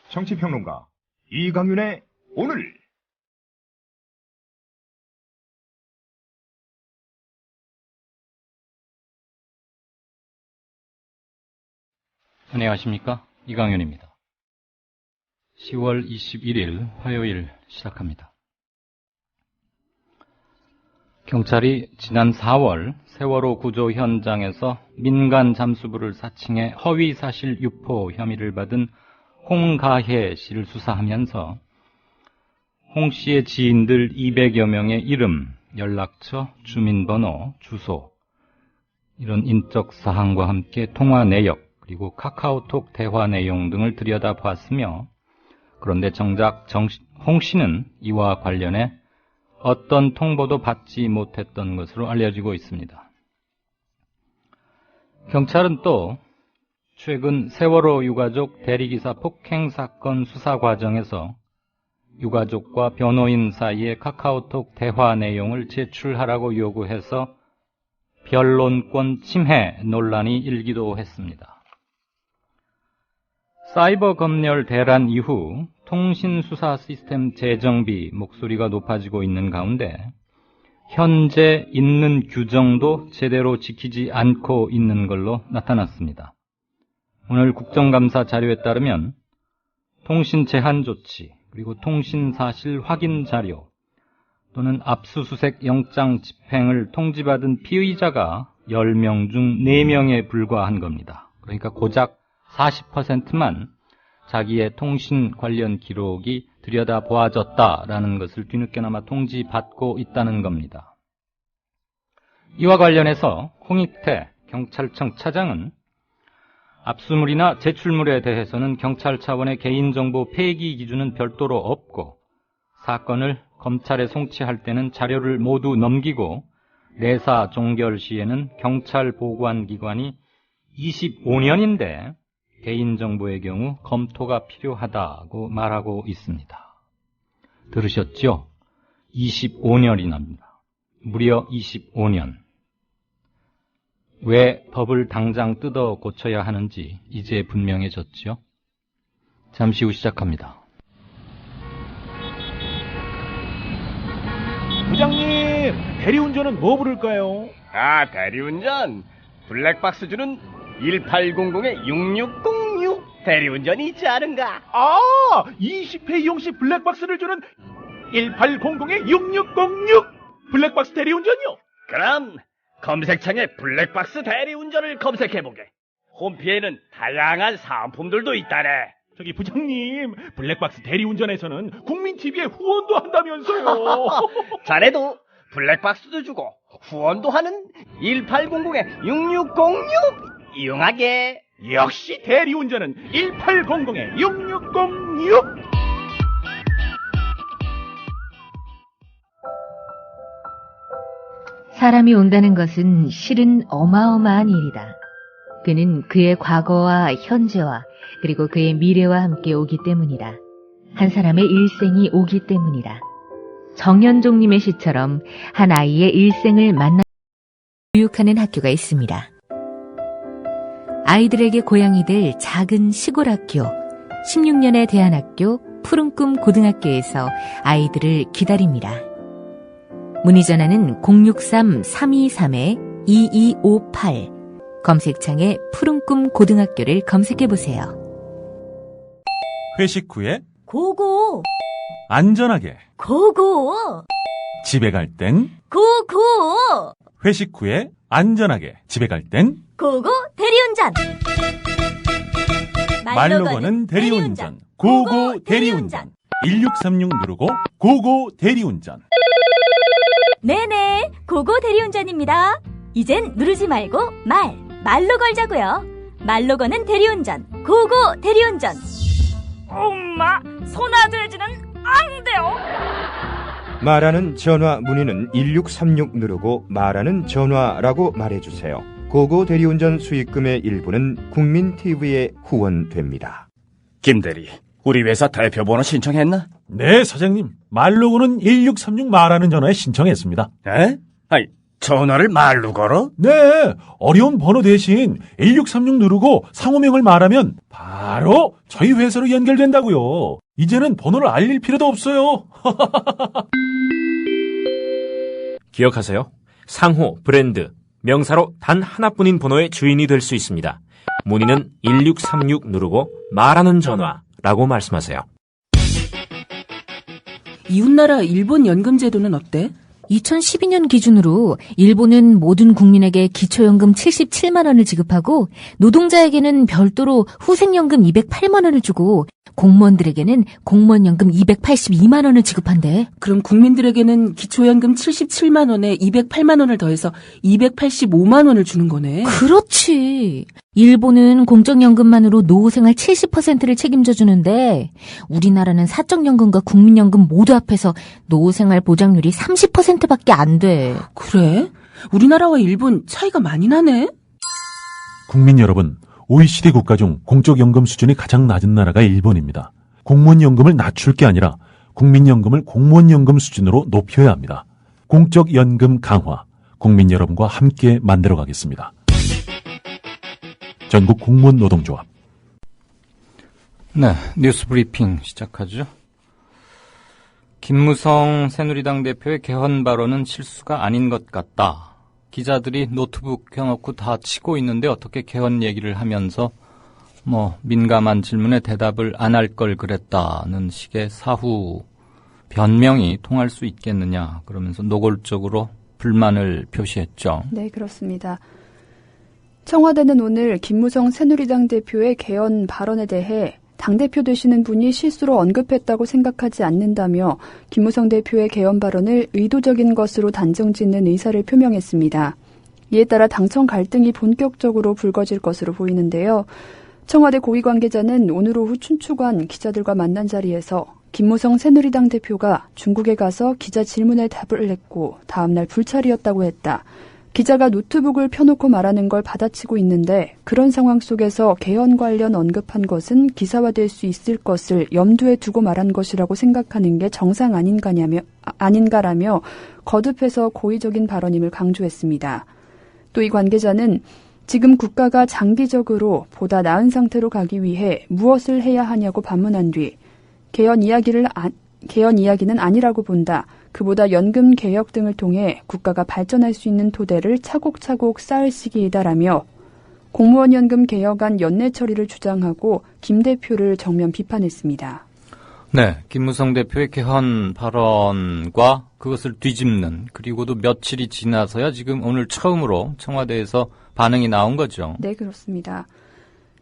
정치평론가 이강윤의 오늘. 안녕하십니까, 이강윤입니다. 10월 21일 화요일 시작합니다. 경찰이 지난 4월 세월호 구조 현장에서 민간 잠수부를 사칭해 허위사실 유포 혐의를 받은 홍가혜 씨를 수사하면서 홍 씨의 지인들 200여 명의 이름, 연락처, 주민번호, 주소, 이런 인적 사항과 함께 통화 내역, 그리고 카카오톡 대화 내용 등을 들여다보았으며, 그런데 정작 홍 씨는 이와 관련해 어떤 통보도 받지 못했던 것으로 알려지고 있습니다. 경찰은 또 최근 세월호 유가족 대리기사 폭행 사건 수사 과정에서 유가족과 변호인 사이의 카카오톡 대화 내용을 제출하라고 요구해서 변론권 침해 논란이 일기도 했습니다. 사이버 검열 대란 이후 통신수사 시스템 재정비 목소리가 높아지고 있는 가운데 현재 있는 규정도 제대로 지키지 않고 있는 걸로 나타났습니다. 오늘 국정감사 자료에 따르면 통신 제한 조치, 그리고 통신 사실 확인 자료 또는 압수수색 영장 집행을 통지받은 피의자가 10명 중 4명에 불과한 겁니다. 그러니까 고작 40%만 자기의 통신 관련 기록이 들여다보아졌다라는 것을 뒤늦게나마 통지받고 있다는 겁니다. 이와 관련해서 홍익태 경찰청 차장은 압수물이나 제출물에 대해서는 경찰 차원의 개인정보 폐기 기준은 별도로 없고, 사건을 검찰에 송치할 때는 자료를 모두 넘기고 내사 종결 시에는 경찰 보관기관이 25년인데 개인정보의 경우 검토가 필요하다고 말하고 있습니다. 들으셨죠? 25년이랍니다. 무려 25년. 왜 법을 당장 뜯어 고쳐야 하는지 이제 분명해졌죠? 잠시 후 시작합니다. 부장님, 대리운전은 뭐 부를까요? 대리운전. 블랙박스 주는 1800-6606 대리운전이 있지 않은가? 20회 이용시 블랙박스를 주는 1800-6606 블랙박스 대리운전이요? 그럼 검색창에 블랙박스 대리운전을 검색해보게. 홈피에는 다양한 사은품들도 있다네. 저기 부장님, 블랙박스 대리운전에서는 국민TV에 후원도 한다면서요. 자네도 블랙박스도 주고 후원도 하는 1800-6606 이용하게. 역시 대리운전은 1800-6606. 사람이 온다는 것은 실은 어마어마한 일이다. 그는 그의 과거와 현재와 그리고 그의 미래와 함께 오기 때문이다. 한 사람의 일생이 오기 때문이다. 정현종님의 시처럼 한 아이의 일생을 만나 교육하는 학교가 있습니다. 아이들에게 고향이 될 작은 시골 학교, 16년의 대안학교 푸른꿈 고등학교에서 아이들을 기다립니다. 문의 전화는 063-323-2258. 검색창에 푸른꿈 고등학교를 검색해보세요. 회식 후에 고고 안전하게 고고 집에 갈 땐 고고 회식 후에 안전하게 집에 갈 땐 고고 대리운전. 말로 거는 대리운전 고고 대리운전 1636 누르고 고고 대리운전. 네네, 고고 대리운전입니다. 이젠 누르지 말고 말로 걸자고요. 말로 거는 대리운전 고고 대리운전. 엄마, 소나돼지는 안 돼요. 말하는 전화 문의는 1636 누르고 말하는 전화라고 말해주세요. 고고 대리운전 수익금의 일부는 국민TV에 후원됩니다. 김대리, 우리 회사 대표번호 신청했나? 네, 사장님. 말로고는 1636 말하는 전화에 신청했습니다. 에? 전화를 말로 걸어? 네, 어려운 번호 대신 1636 누르고 상호명을 말하면 바로 저희 회사로 연결된다고요. 이제는 번호를 알릴 필요도 없어요. 기억하세요. 상호, 브랜드, 명사로 단 하나뿐인 번호의 주인이 될 수 있습니다. 문의는 1636 누르고 말하는 전화라고 말씀하세요. 이웃나라 일본 연금 제도는 어때? 2012년 기준으로 일본은 모든 국민에게 기초연금 77만 원을 지급하고 노동자에게는 별도로 후생연금 208만 원을 주고 공무원들에게는 공무원연금 282만 원을 지급한대. 그럼 국민들에게는 기초연금 77만 원에 208만 원을 더해서 285만 원을 주는 거네. 그렇지. 일본은 공적연금만으로 노후생활 70%를 책임져 주는데 우리나라는 사적연금과 국민연금 모두 합해서 노후생활 보장률이 30%밖에 안 돼. 그래? 우리나라와 일본 차이가 많이 나네? 국민 여러분, OECD 국가 중 공적연금 수준이 가장 낮은 나라가 일본입니다. 공무원연금을 낮출 게 아니라 국민연금을 공무원연금 수준으로 높여야 합니다. 공적연금 강화, 국민 여러분과 함께 만들어가겠습니다. 전국 공무원 노동조합. 네, 뉴스 브리핑 시작하죠. 김무성 새누리당 대표의 개헌 발언은 실수가 아닌 것 같다. 기자들이 노트북 켜놓고 다 치고 있는데 어떻게 개헌 얘기를 하면서 민감한 질문에 대답을 안 할 걸 그랬다는 식의 사후 변명이 통할 수 있겠느냐 그러면서 노골적으로 불만을 표시했죠. 네, 그렇습니다. 청와대는 오늘 김무성 새누리당 대표의 개헌 발언에 대해 당대표 되시는 분이 실수로 언급했다고 생각하지 않는다며 김무성 대표의 개헌 발언을 의도적인 것으로 단정짓는 의사를 표명했습니다. 이에 따라 당청 갈등이 본격적으로 불거질 것으로 보이는데요. 청와대 고위 관계자는 오늘 오후 춘추관 기자들과 만난 자리에서 김무성 새누리당 대표가 중국에 가서 기자 질문에 답을 했고 다음날 불찰이었다고 했다. 기자가 노트북을 펴놓고 말하는 걸 받아치고 있는데 그런 상황 속에서 개헌 관련 언급한 것은 기사화될 수 있을 것을 염두에 두고 말한 것이라고 생각하는 게 정상 아닌가라며 거듭해서 고의적인 발언임을 강조했습니다. 또 이 관계자는 지금 국가가 장기적으로 보다 나은 상태로 가기 위해 무엇을 해야 하냐고 반문한 뒤 개헌 이야기는 아니라고 본다. 그보다 연금 개혁 등을 통해 국가가 발전할 수 있는 토대를 차곡차곡 쌓을 시기이다라며 공무원 연금 개혁안 연내 처리를 주장하고 김 대표를 정면 비판했습니다. 네, 김무성 대표의 개헌 발언과 그것을 뒤집는 그리고도 며칠이 지나서야 지금 오늘 처음으로 청와대에서 반응이 나온 거죠. 네, 그렇습니다.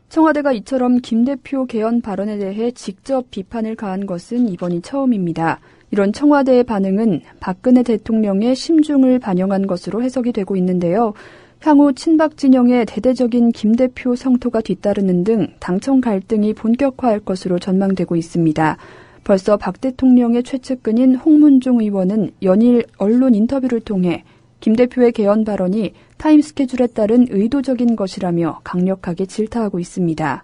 청와대가 이처럼 김 대표 개헌 발언에 대해 직접 비판을 가한 것은 이번이 처음입니다. 이런 청와대의 반응은 박근혜 대통령의 심중을 반영한 것으로 해석이 되고 있는데요. 향후 친박 진영의 대대적인 김 대표 성토가 뒤따르는 등 당청 갈등이 본격화할 것으로 전망되고 있습니다. 벌써 박 대통령의 최측근인 홍문종 의원은 연일 언론 인터뷰를 통해 김 대표의 개헌 발언이 타임 스케줄에 따른 의도적인 것이라며 강력하게 질타하고 있습니다.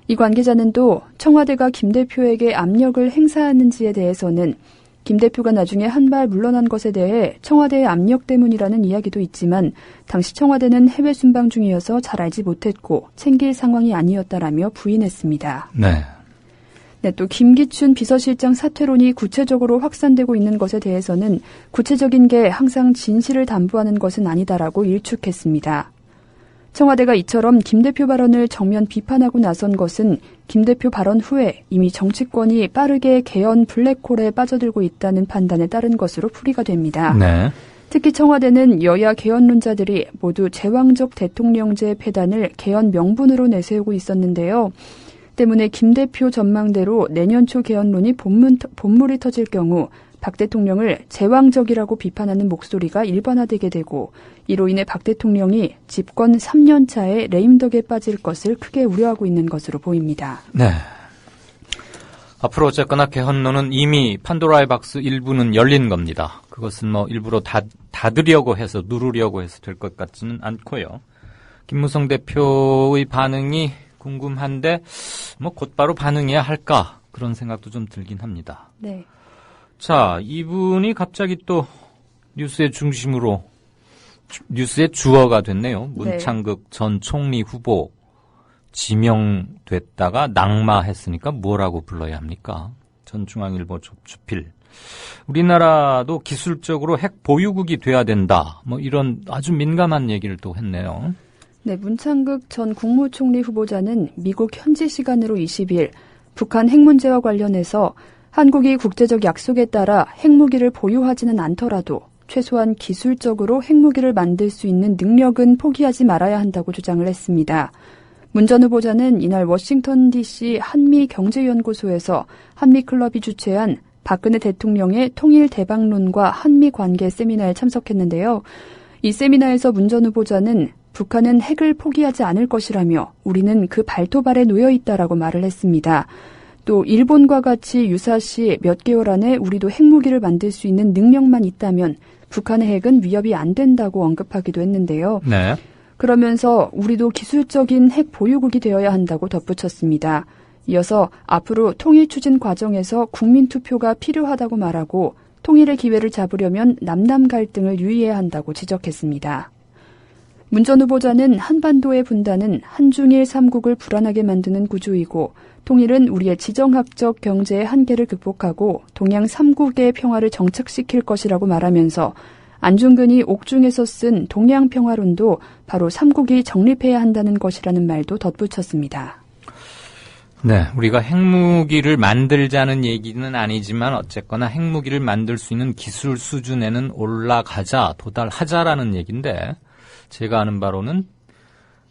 이 관계자는 또 청와대가 김 대표에게 압력을 행사하는지에 대해서는 김 대표가 나중에 한 발 물러난 것에 대해 청와대의 압력 때문이라는 이야기도 있지만 당시 청와대는 해외 순방 중이어서 잘 알지 못했고 챙길 상황이 아니었다라며 부인했습니다. 네. 네, 또 김기춘 비서실장 사퇴론이 구체적으로 확산되고 있는 것에 대해서는 구체적인 게 항상 진실을 담보하는 것은 아니다라고 일축했습니다. 청와대가 이처럼 김 대표 발언을 정면 비판하고 나선 것은 김 대표 발언 후에 이미 정치권이 빠르게 개헌 블랙홀에 빠져들고 있다는 판단에 따른 것으로 풀이가 됩니다. 네. 특히 청와대는 여야 개헌론자들이 모두 제왕적 대통령제 폐단을 개헌 명분으로 내세우고 있었는데요. 때문에 김 대표 전망대로 내년 초 개헌론이 본물이 터질 경우 박 대통령을 제왕적이라고 비판하는 목소리가 일반화되게 되고 이로 인해 박 대통령이 집권 3년 차에 레임덕에 빠질 것을 크게 우려하고 있는 것으로 보입니다. 네. 앞으로 어쨌거나 개헌론은 이미 판도라의 박스 일부는 열린 겁니다. 그것은 일부러 닫으려고 해서 누르려고 해서 될 것 같지는 않고요. 김무성 대표의 반응이 궁금한데 곧바로 반응해야 할까 그런 생각도 좀 들긴 합니다. 네. 자, 이분이 갑자기 또 뉴스의 중심으로 뉴스의 주어가 됐네요. 문창극 전 총리 후보 지명됐다가 낙마했으니까 뭐라고 불러야 합니까? 전 중앙일보 주필. 우리나라도 기술적으로 핵 보유국이 돼야 된다. 뭐 이런 아주 민감한 얘기를 또 했네요. 네, 문창극 전 국무총리 후보자는 미국 현지 시간으로 20일 북한 핵 문제와 관련해서 한국이 국제적 약속에 따라 핵무기를 보유하지는 않더라도 최소한 기술적으로 핵무기를 만들 수 있는 능력은 포기하지 말아야 한다고 주장을 했습니다. 문 전 후보자는 이날 워싱턴 DC 한미경제연구소에서 한미클럽이 주최한 박근혜 대통령의 통일 대박론과 한미 관계 세미나에 참석했는데요. 이 세미나에서 문 전 후보자는 북한은 핵을 포기하지 않을 것이라며 우리는 그 발톱 아래 놓여 있다라고 말을 했습니다. 또 일본과 같이 유사시 몇 개월 안에 우리도 핵무기를 만들 수 있는 능력만 있다면 북한의 핵은 위협이 안 된다고 언급하기도 했는데요. 네. 그러면서 우리도 기술적인 핵 보유국이 되어야 한다고 덧붙였습니다. 이어서 앞으로 통일 추진 과정에서 국민 투표가 필요하다고 말하고 통일의 기회를 잡으려면 남남 갈등을 유의해야 한다고 지적했습니다. 문 전 후보자는 한반도의 분단은 한중일 3국을 불안하게 만드는 구조이고 통일은 우리의 지정학적 경제의 한계를 극복하고 동양 3국의 평화를 정착시킬 것이라고 말하면서 안중근이 옥중에서 쓴 동양평화론도 바로 3국이 정립해야 한다는 것이라는 말도 덧붙였습니다. 네, 우리가 핵무기를 만들자는 얘기는 아니지만 어쨌거나 핵무기를 만들 수 있는 기술 수준에는 올라가자, 도달하자라는 얘기인데 제가 아는 바로는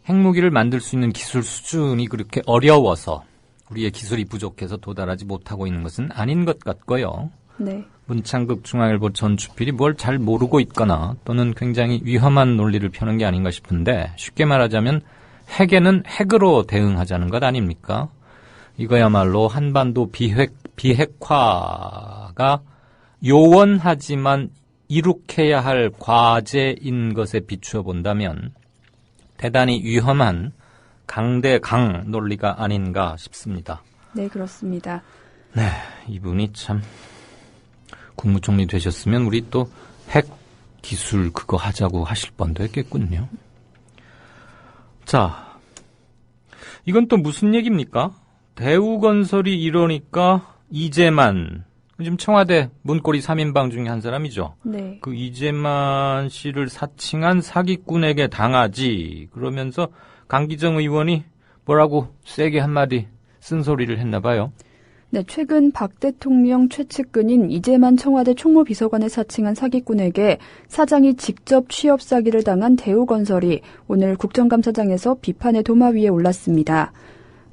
핵무기를 만들 수 있는 기술 수준이 그렇게 어려워서 우리의 기술이 부족해서 도달하지 못하고 있는 것은 아닌 것 같고요. 네. 문창극 중앙일보 전 주필이 뭘 잘 모르고 있거나 또는 굉장히 위험한 논리를 펴는 게 아닌가 싶은데 쉽게 말하자면 핵에는 핵으로 대응하자는 것 아닙니까? 이거야말로 한반도 비핵화가 요원하지만 이룩해야 할 과제인 것에 비추어 본다면 대단히 위험한 강대강 논리가 아닌가 싶습니다. 네, 그렇습니다. 네, 이분이 참 국무총리 되셨으면 우리 또 핵 기술 그거 하자고 하실 뻔도 했겠군요. 자, 이건 또 무슨 얘기입니까? 대우건설이 이러니까 이재만, 지금 청와대 문고리 3인방 중에 한 사람이죠. 네. 그 이재만 씨를 사칭한 사기꾼에게 당하지. 그러면서 강기정 의원이 뭐라고 세게 한마디 쓴소리를 했나 봐요. 네, 최근 박 대통령 최측근인 이재만 청와대 총무비서관을 사칭한 사기꾼에게 사장이 직접 취업 사기를 당한 대우건설이 오늘 국정감사장에서 비판의 도마 위에 올랐습니다.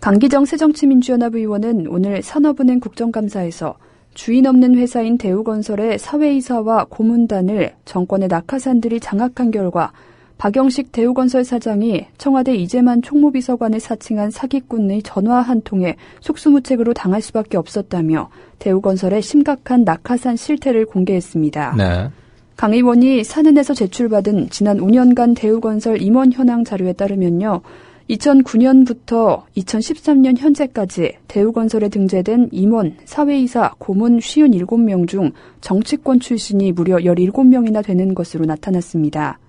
강기정 새정치민주연합 의원은 오늘 산업은행 국정감사에서 주인 없는 회사인 대우건설의 사회이사와 고문단을 정권의 낙하산들이 장악한 결과 박영식 대우건설 사장이 청와대 이재만 총무비서관을 사칭한 사기꾼의 전화 한 통에 속수무책으로 당할 수밖에 없었다며 대우건설의 심각한 낙하산 실태를 공개했습니다. 네. 강 의원이 산은에서 제출받은 지난 5년간 대우건설 임원 현황 자료에 따르면요. 2009년부터 2013년 현재까지 대우건설에 등재된 임원, 사회이사, 고문 57명 중 정치권 출신이 무려 17명이나 되는 것으로 나타났습니다.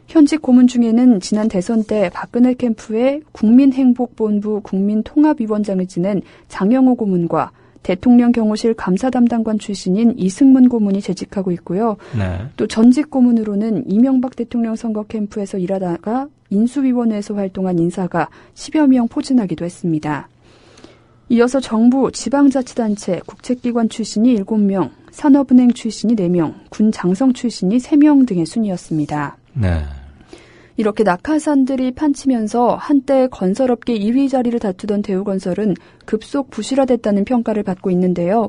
현직 고문 중에는 지난 대선 때 박근혜 캠프의 국민행복본부 국민통합위원장을 지낸 장영호 고문과 대통령 경호실 감사 담당관 출신인 이승문 고문이 재직하고 있고요. 네. 또 전직 고문으로는 이명박 대통령 선거 캠프에서 일하다가 인수위원회에서 활동한 인사가 10여 명 포진하기도 했습니다. 이어서 정부, 지방자치단체, 국책기관 출신이 7명, 산업은행 출신이 4명, 군 장성 출신이 3명 등의 순이었습니다. 네. 이렇게 낙하산들이 판치면서 한때 건설업계 2위 자리를 다투던 대우건설은 급속 부실화됐다는 평가를 받고 있는데요.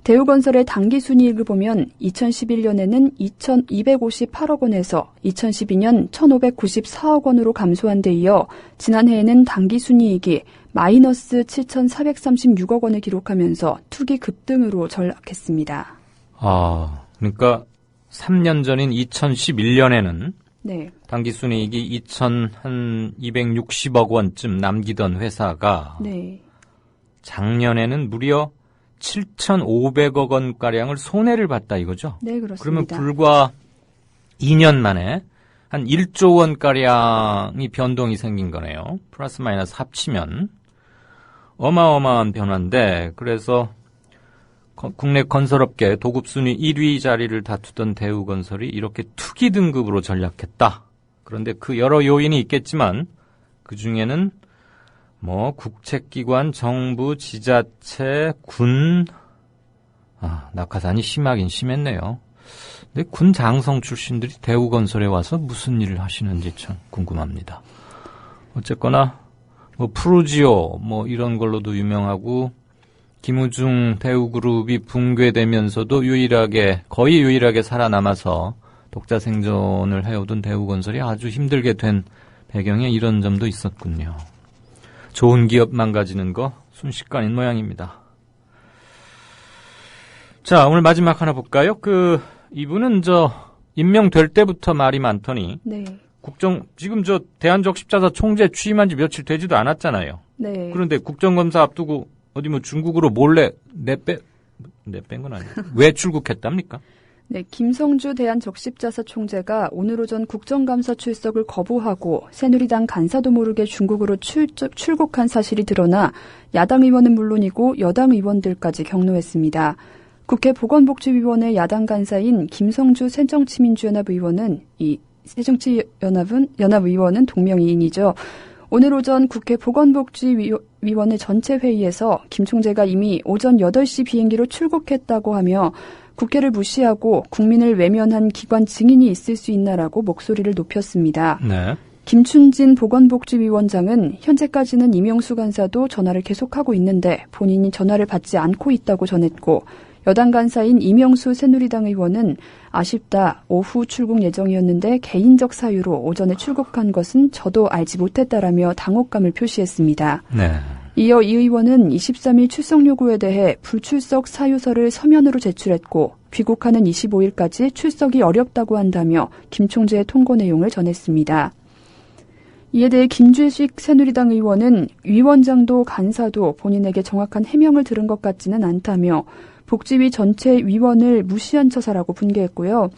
대우건설의 당기순이익을 보면 2011년에는 2,258억 원에서 2012년 1,594억 원으로 감소한 데 이어 지난해에는 당기순이익이 마이너스 7,436억 원을 기록하면서 투기 급등으로 전락했습니다. 아, 그러니까 3년 전인 2011년에는 네. 당기순이익이 2,260억 원쯤 남기던 회사가 네. 작년에는 무려 7,500억 원가량을 손해를 봤다 이거죠? 네, 그렇습니다. 그러면 불과 2년 만에 한 1조 원가량이 변동이 생긴 거네요. 플러스 마이너스 합치면 어마어마한 변화인데, 그래서 국내 건설업계 도급 순위 1위 자리를 다투던 대우건설이 이렇게 투기 등급으로 전락했다. 그런데 그 여러 요인이 있겠지만 그 중에는 뭐 국책기관, 정부, 지자체, 군, 낙하산이 심하긴 심했네요. 근데 군 장성 출신들이 대우건설에 와서 무슨 일을 하시는지 참 궁금합니다. 어쨌거나 뭐 푸르지오 뭐 이런 걸로도 유명하고, 김우중 대우그룹이 붕괴되면서도 거의 유일하게 살아남아서 독자 생존을 해오던 대우건설이 아주 힘들게 된 배경에 이런 점도 있었군요. 좋은 기업 망가지는 거 순식간인 모양입니다. 자, 오늘 마지막 하나 볼까요? 이분은 임명될 때부터 말이 많더니, 네. 지금 대한적십자사 총재 취임한 지 며칠 되지도 않았잖아요. 네. 그런데 국정감사 앞두고 어디 중국으로 몰래 내뺀 건 아니에요. 왜 출국했답니까? 네, 김성주 대한적십자사 총재가 오늘 오전 국정감사 출석을 거부하고 새누리당 간사도 모르게 중국으로 출국한 사실이 드러나 야당 의원은 물론이고 여당 의원들까지 경로했습니다. 국회 보건복지위원회 야당 간사인 김성주 새정치민주연합 의원은 새정치연합 의원은 동명이인이죠. 오늘 오전 국회 보건복지위원회 전체 회의에서 김 총재가 이미 오전 8시 비행기로 출국했다고 하며 국회를 무시하고 국민을 외면한 기관 증인이 있을 수 있나라고 목소리를 높였습니다. 네. 김춘진 보건복지위원장은 현재까지는 이명수 간사도 전화를 계속하고 있는데 본인이 전화를 받지 않고 있다고 전했고, 여당 간사인 이명수 새누리당 의원은 아쉽다, 오후 출국 예정이었는데 개인적 사유로 오전에 출국한 것은 저도 알지 못했다라며 당혹감을 표시했습니다. 네. 이어 이 의원은 23일 출석 요구에 대해 불출석 사유서를 서면으로 제출했고 귀국하는 25일까지 출석이 어렵다고 한다며 김 총재의 통고 내용을 전했습니다. 이에 대해 김주식 새누리당 의원은 위원장도 간사도 본인에게 정확한 해명을 들은 것 같지는 않다며 복지위 전체 위원을 무시한 처사라고 분개했고요.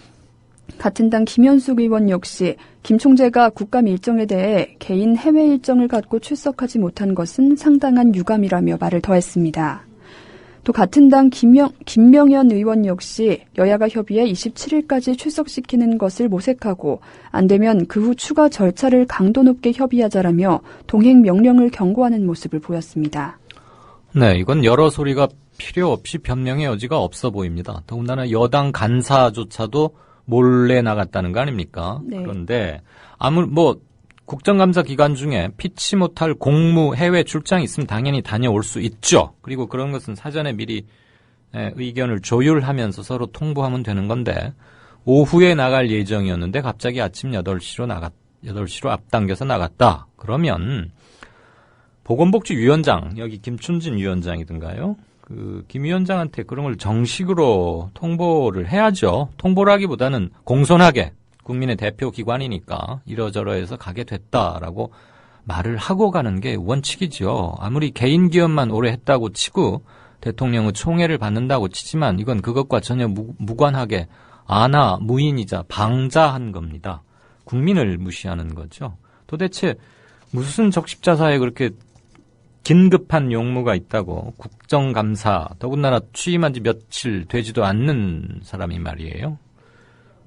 같은 당 김현숙 의원 역시 김 총재가 국감 일정에 대해 개인 해외 일정을 갖고 출석하지 못한 것은 상당한 유감이라며 말을 더했습니다. 또 같은 당 김명현 의원 역시 여야가 협의해 27일까지 출석시키는 것을 모색하고 안 되면 그 후 추가 절차를 강도 높게 협의하자라며 동행 명령을 경고하는 모습을 보였습니다. 네, 이건 여러 소리가 필요 없이 변명의 여지가 없어 보입니다. 더군다나 여당 간사조차도 몰래 나갔다는 거 아닙니까? 네. 그런데 국정감사 기간 중에 피치 못할 공무 해외 출장이 있으면 당연히 다녀올 수 있죠. 그리고 그런 것은 사전에 미리 의견을 조율하면서 서로 통보하면 되는 건데, 오후에 나갈 예정이었는데 갑자기 아침 8시로 앞당겨서 나갔다. 그러면 보건복지위원장, 여기 김춘진 위원장이든가요? 김 위원장한테 그런 걸 정식으로 통보를 해야죠. 통보라기보다는 공손하게 국민의 대표 기관이니까 이러저러해서 가게 됐다라고 말을 하고 가는 게 원칙이죠. 아무리 개인 기업만 오래 했다고 치고 대통령의 총애를 받는다고 치지만 이건 그것과 전혀 무관하게 무인이자 방자한 겁니다. 국민을 무시하는 거죠. 도대체 무슨 적십자사에 그렇게 긴급한 용무가 있다고 국정감사, 더군다나 취임한 지 며칠 되지도 않는 사람이 말이에요.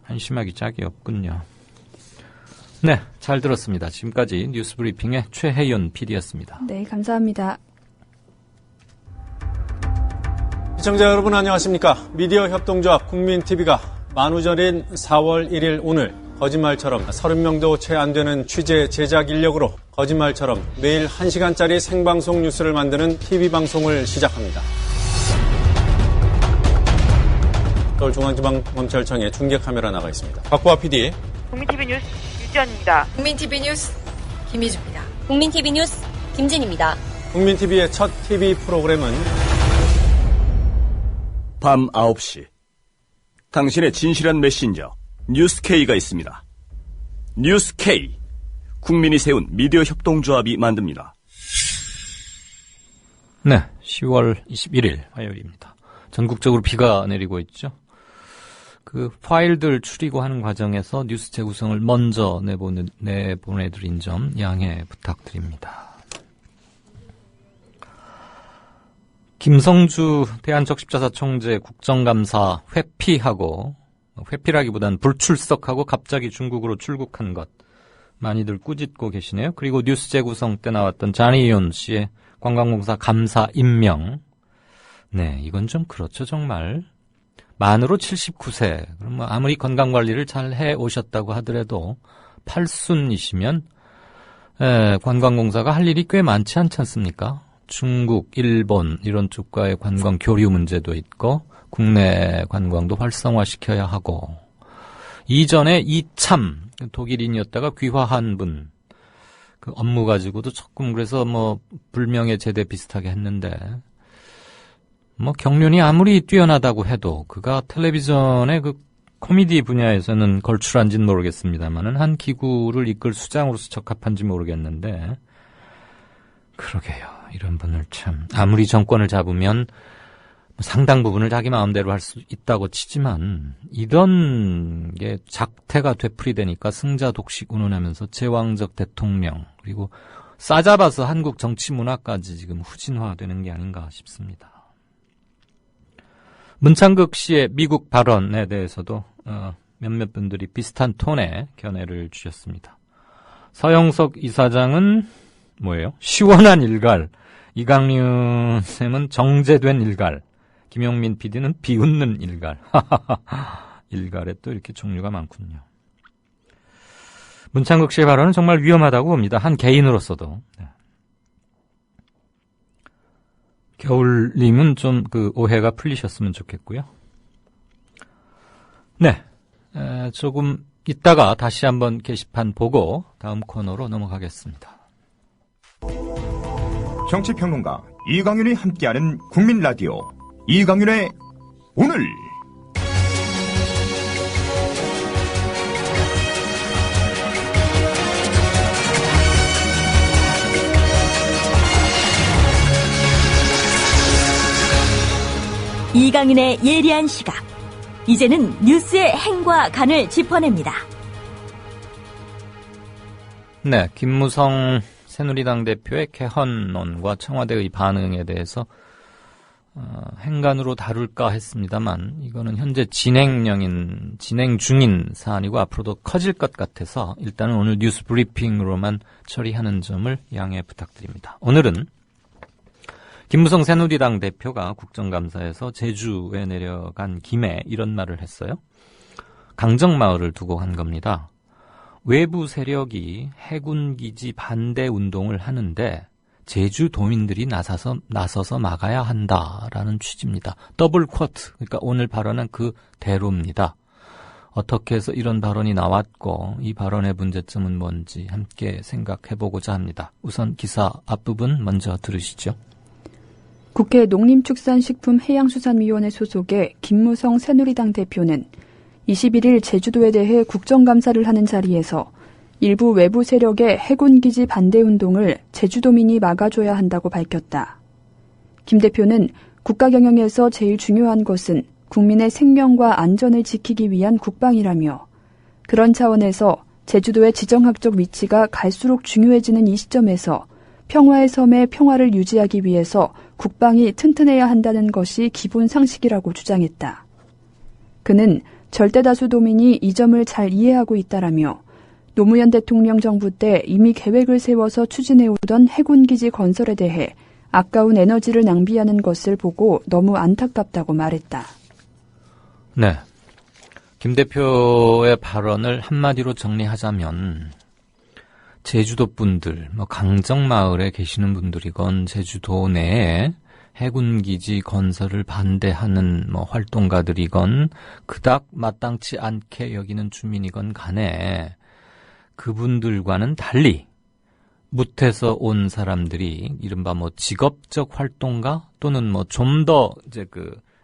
한심하기 짝이 없군요. 네, 잘 들었습니다. 지금까지 뉴스브리핑의 최혜윤 PD였습니다. 네, 감사합니다. 시청자 여러분 안녕하십니까. 미디어 협동조합 국민TV가 만우절인 4월 1일 오늘 거짓말처럼 30명도 채 안 되는 취재 제작 인력으로 거짓말처럼 매일 1시간짜리 생방송 뉴스를 만드는 TV방송을 시작합니다. 서울중앙지방검찰청에 중계카메라 나가 있습니다. 박보아 PD. 국민TV 뉴스 유지연입니다. 국민TV 뉴스 김희주입니다. 국민TV 뉴스 김진입니다. 국민TV의 첫 TV 프로그램은 밤 9시 당신의 진실한 메신저 뉴스K가 있습니다. 뉴스K, 국민이 세운 미디어 협동조합이 만듭니다. 네, 10월 21일 화요일입니다. 전국적으로 비가 내리고 있죠. 그 파일들 추리고 하는 과정에서 뉴스 재구성을 먼저 내보내드린 점 양해 부탁드립니다. 김성주 대한적십자사 총재 국정감사 회피라기보단 불출석하고 갑자기 중국으로 출국한 것 많이들 꾸짖고 계시네요. 그리고 뉴스 재구성 때 나왔던 자니윤 씨의 관광공사 감사 임명. 네, 이건 좀 그렇죠, 정말. 만으로 79세. 그럼 뭐 아무리 건강관리를 잘 해오셨다고 하더라도 팔순이시면 관광공사가 할 일이 꽤 많지 않지 않습니까? 중국, 일본 이런 쪽과의 관광 교류 문제도 있고 국내 관광도 활성화시켜야 하고 이전에 이참 독일인이었다가 귀화한 분 그 업무 가지고도 조금 그래서 뭐 불명예 제대 비슷하게 했는데 뭐 경륜이 아무리 뛰어나다고 해도 그가 텔레비전의 그 코미디 분야에서는 걸출한지는 모르겠습니다만은 한 기구를 이끌 수장으로서 적합한지 모르겠는데 그러게요. 이런 분을 참 아무리 정권을 잡으면 상당 부분을 자기 마음대로 할 수 있다고 치지만 이런 게 작태가 되풀이되니까 승자 독식 운운하면서 제왕적 대통령 그리고 싸잡아서 한국 정치 문화까지 지금 후진화되는 게 아닌가 싶습니다. 문창극 씨의 미국 발언에 대해서도 몇몇 분들이 비슷한 톤의 견해를 주셨습니다. 서영석 이사장은 뭐예요? 시원한 일갈, 이강윤 쌤은 정제된 일갈, 김용민 PD는 비웃는 일갈. 일갈에 또 이렇게 종류가 많군요. 문창극 씨의 발언은 정말 위험하다고 봅니다. 한 개인으로서도. 네. 겨울님은 좀 그 오해가 풀리셨으면 좋겠고요. 네, 조금 이따가 다시 한번 게시판 보고 다음 코너로 넘어가겠습니다. 정치평론가 이강윤이 함께하는 국민라디오 이강윤의 오늘. 이강윤의 예리한 시각. 이제는 뉴스의 행과 간을 짚어냅니다. 네, 김무성 새누리당 대표의 개헌론과 청와대의 반응에 대해서 행간으로 다룰까 했습니다만 이거는 현재 진행 중인 사안이고 앞으로도 커질 것 같아서 일단은 오늘 뉴스 브리핑으로만 처리하는 점을 양해 부탁드립니다. 오늘은 김무성 새누리당 대표가 국정감사에서 제주에 내려간 김에 이런 말을 했어요. 강정마을을 두고 한 겁니다. 외부 세력이 해군기지 반대 운동을 하는데 제주도민들이 나서서 막아야 한다라는 취지입니다. 더블 쿼트, 그러니까 오늘 발언은 그대로입니다. 어떻게 해서 이런 발언이 나왔고 이 발언의 문제점은 뭔지 함께 생각해보고자 합니다. 우선 기사 앞부분 먼저 들으시죠. 국회 농림축산식품해양수산위원회 소속의 김무성 새누리당 대표는 21일 제주도에 대해 국정감사를 하는 자리에서 일부 외부 세력의 해군기지 반대운동을 제주도민이 막아줘야 한다고 밝혔다. 김 대표는 국가 경영에서 제일 중요한 것은 국민의 생명과 안전을 지키기 위한 국방이라며 그런 차원에서 제주도의 지정학적 위치가 갈수록 중요해지는 이 시점에서 평화의 섬의 평화를 유지하기 위해서 국방이 튼튼해야 한다는 것이 기본 상식이라고 주장했다. 그는 절대다수 도민이 이 점을 잘 이해하고 있다라며 노무현 대통령 정부 때 이미 계획을 세워서 추진해오던 해군기지 건설에 대해 아까운 에너지를 낭비하는 것을 보고 너무 안타깝다고 말했다. 네, 김 대표의 발언을 한마디로 정리하자면 제주도 분들, 강정마을에 계시는 분들이건 제주도 내에 해군기지 건설을 반대하는 활동가들이건 그닥 마땅치 않게 여기는 주민이건 간에 그분들과는 달리 뭇에서 온 사람들이 이른바 직업적 활동가 또는 좀 더 이제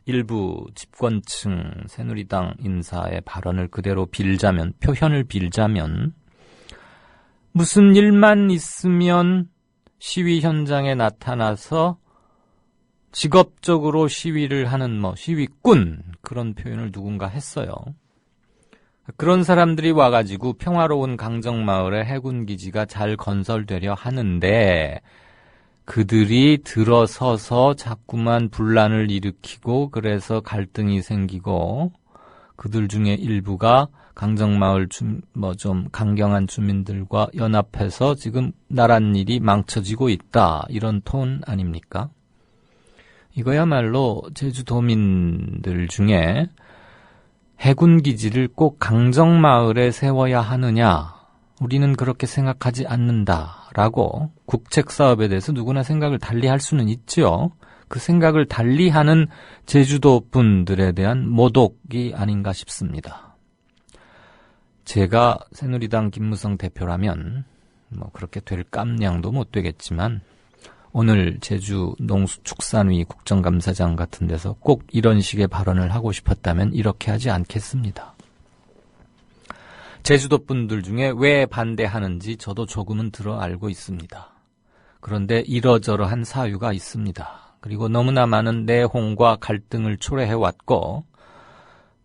일부 집권층 새누리당 인사의 발언을 그대로 표현을 빌자면 무슨 일만 있으면 시위 현장에 나타나서 직업적으로 시위를 하는 시위꾼 그런 표현을 누군가 했어요. 그런 사람들이 와가지고 평화로운 강정마을의 해군기지가 잘 건설되려 하는데 그들이 들어서서 자꾸만 분란을 일으키고 그래서 갈등이 생기고 그들 중에 일부가 강정마을 좀 강경한 주민들과 연합해서 지금 나란 일이 망쳐지고 있다. 이런 톤 아닙니까? 이거야말로 제주도민들 중에 해군기지를 꼭 강정마을에 세워야 하느냐, 우리는 그렇게 생각하지 않는다라고 국책사업에 대해서 누구나 생각을 달리할 수는 있죠. 그 생각을 달리하는 제주도 분들에 대한 모독이 아닌가 싶습니다. 제가 새누리당 김무성 대표라면 그렇게 될 깜냥도 못 되겠지만 오늘 제주 농수축산위 국정감사장 같은 데서 꼭 이런 식의 발언을 하고 싶었다면 이렇게 하지 않겠습니다. 제주도 분들 중에 왜 반대하는지 저도 조금은 들어 알고 있습니다. 그런데 이러저러한 사유가 있습니다. 그리고 너무나 많은 내홍과 갈등을 초래해왔고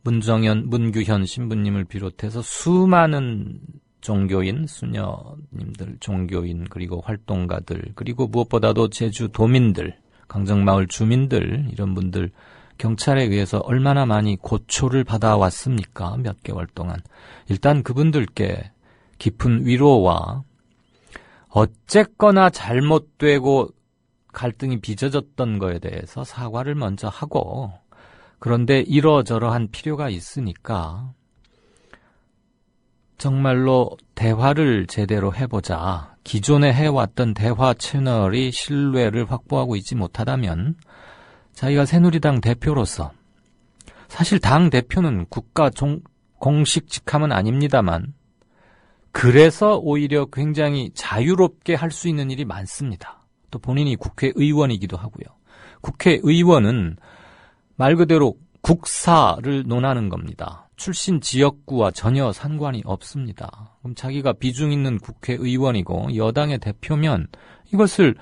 문규현 신부님을 비롯해서 수많은 종교인, 수녀님들, 종교인, 그리고 활동가들, 그리고 무엇보다도 제주도민들, 강정마을 주민들, 이런 분들 경찰에 의해서 얼마나 많이 고초를 받아왔습니까? 몇 개월 동안. 일단 그분들께 깊은 위로와 어쨌거나 잘못되고 갈등이 빚어졌던 거에 대해서 사과를 먼저 하고, 그런데 이러저러한 필요가 있으니까 정말로 대화를 제대로 해보자. 기존에 해왔던 대화 채널이 신뢰를 확보하고 있지 못하다면 자기가 새누리당 대표로서, 사실 당 대표는 국가 공식 직함은 아닙니다만 그래서 오히려 굉장히 자유롭게 할 수 있는 일이 많습니다. 또 본인이 국회의원이기도 하고요. 국회의원은 말 그대로 국사를 논하는 겁니다. 출신 지역구와 전혀 상관이 없습니다. 그럼 자기가 비중 있는 국회의원이고 여당의 대표면 이것을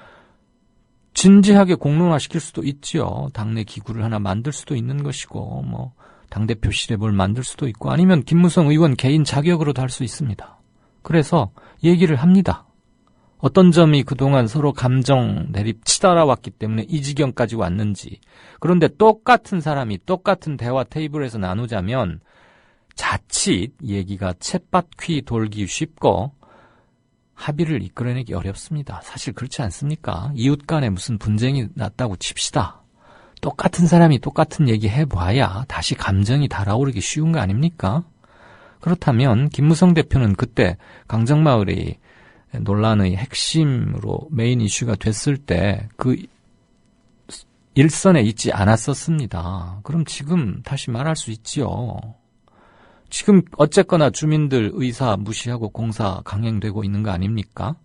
진지하게 공론화시킬 수도 있지요. 당내 기구를 하나 만들 수도 있는 것이고 당대표실에 뭘 만들 수도 있고 아니면 김무성 의원 개인 자격으로도 할 수 있습니다. 그래서 얘기를 합니다. 어떤 점이 그동안 서로 감정 대립 치달아 왔기 때문에 이 지경까지 왔는지. 그런데 똑같은 사람이 똑같은 대화 테이블에서 나누자면 자칫 얘기가 쳇바퀴 돌기 쉽고 합의를 이끌어내기 어렵습니다. 사실 그렇지 않습니까? 이웃 간에 무슨 분쟁이 났다고 칩시다. 똑같은 사람이 똑같은 얘기 해봐야 다시 감정이 달아오르기 쉬운 거 아닙니까? 그렇다면 김무성 대표는 그때 강정마을이 논란의 핵심으로 메인 이슈가 됐을 때 그 일선에 있지 않았었습니다. 그럼 지금 다시 말할 수 있지요. 지금 어쨌거나 주민들 의사 무시하고 공사 강행되고 있는 거 아닙니까?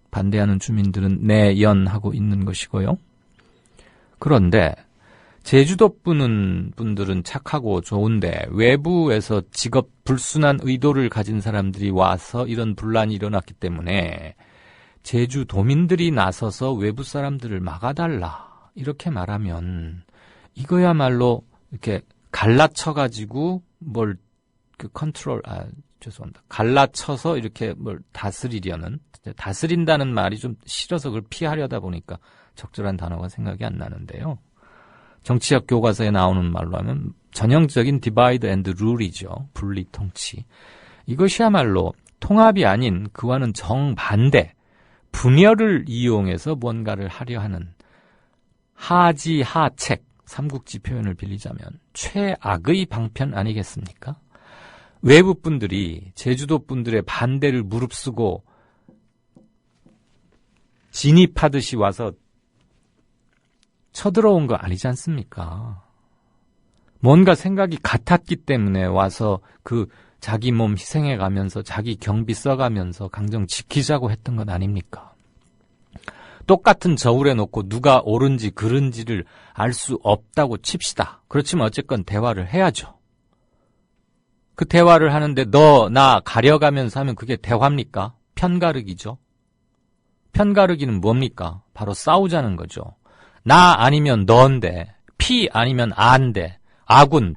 반대하는 주민들은 내연하고 있는 것이고요. 그런데 제주도 분들은 착하고 좋은데 외부에서 직업 불순한 의도를 가진 사람들이 와서 이런 분란이 일어났기 때문에 제주도민들이 나서서 외부 사람들을 막아달라 이렇게 말하면 이거야말로 이렇게 갈라쳐가지고 뭘 갈라쳐서 이렇게 뭘 다스리려는, 다스린다는 말이 좀 싫어서 그걸 피하려다 보니까 적절한 단어가 생각이 안 나는데요. 정치학 교과서에 나오는 말로 하면 전형적인 디바이드 앤드 룰이죠. 분리 통치. 이것이야말로 통합이 아닌 그와는 정반대, 분열을 이용해서 뭔가를 하려 하는 하지하책, 삼국지 표현을 빌리자면 최악의 방편 아니겠습니까? 외부 분들이 제주도 분들의 반대를 무릅쓰고 진입하듯이 와서 쳐들어온 거 아니지 않습니까? 뭔가 생각이 같았기 때문에 와서 그 자기 몸 희생해 가면서 자기 경비 써가면서 강정 지키자고 했던 건 아닙니까? 똑같은 저울에 놓고 누가 옳은지 그른지를 알 수 없다고 칩시다. 그렇지만 어쨌건 대화를 해야죠. 그 대화를 하는데 너, 나 가려가면서 하면 그게 대화입니까? 편가르기죠. 편가르기는 뭡니까? 바로 싸우자는 거죠. 나 아니면 너인데, 피 아니면 아인데, 아군,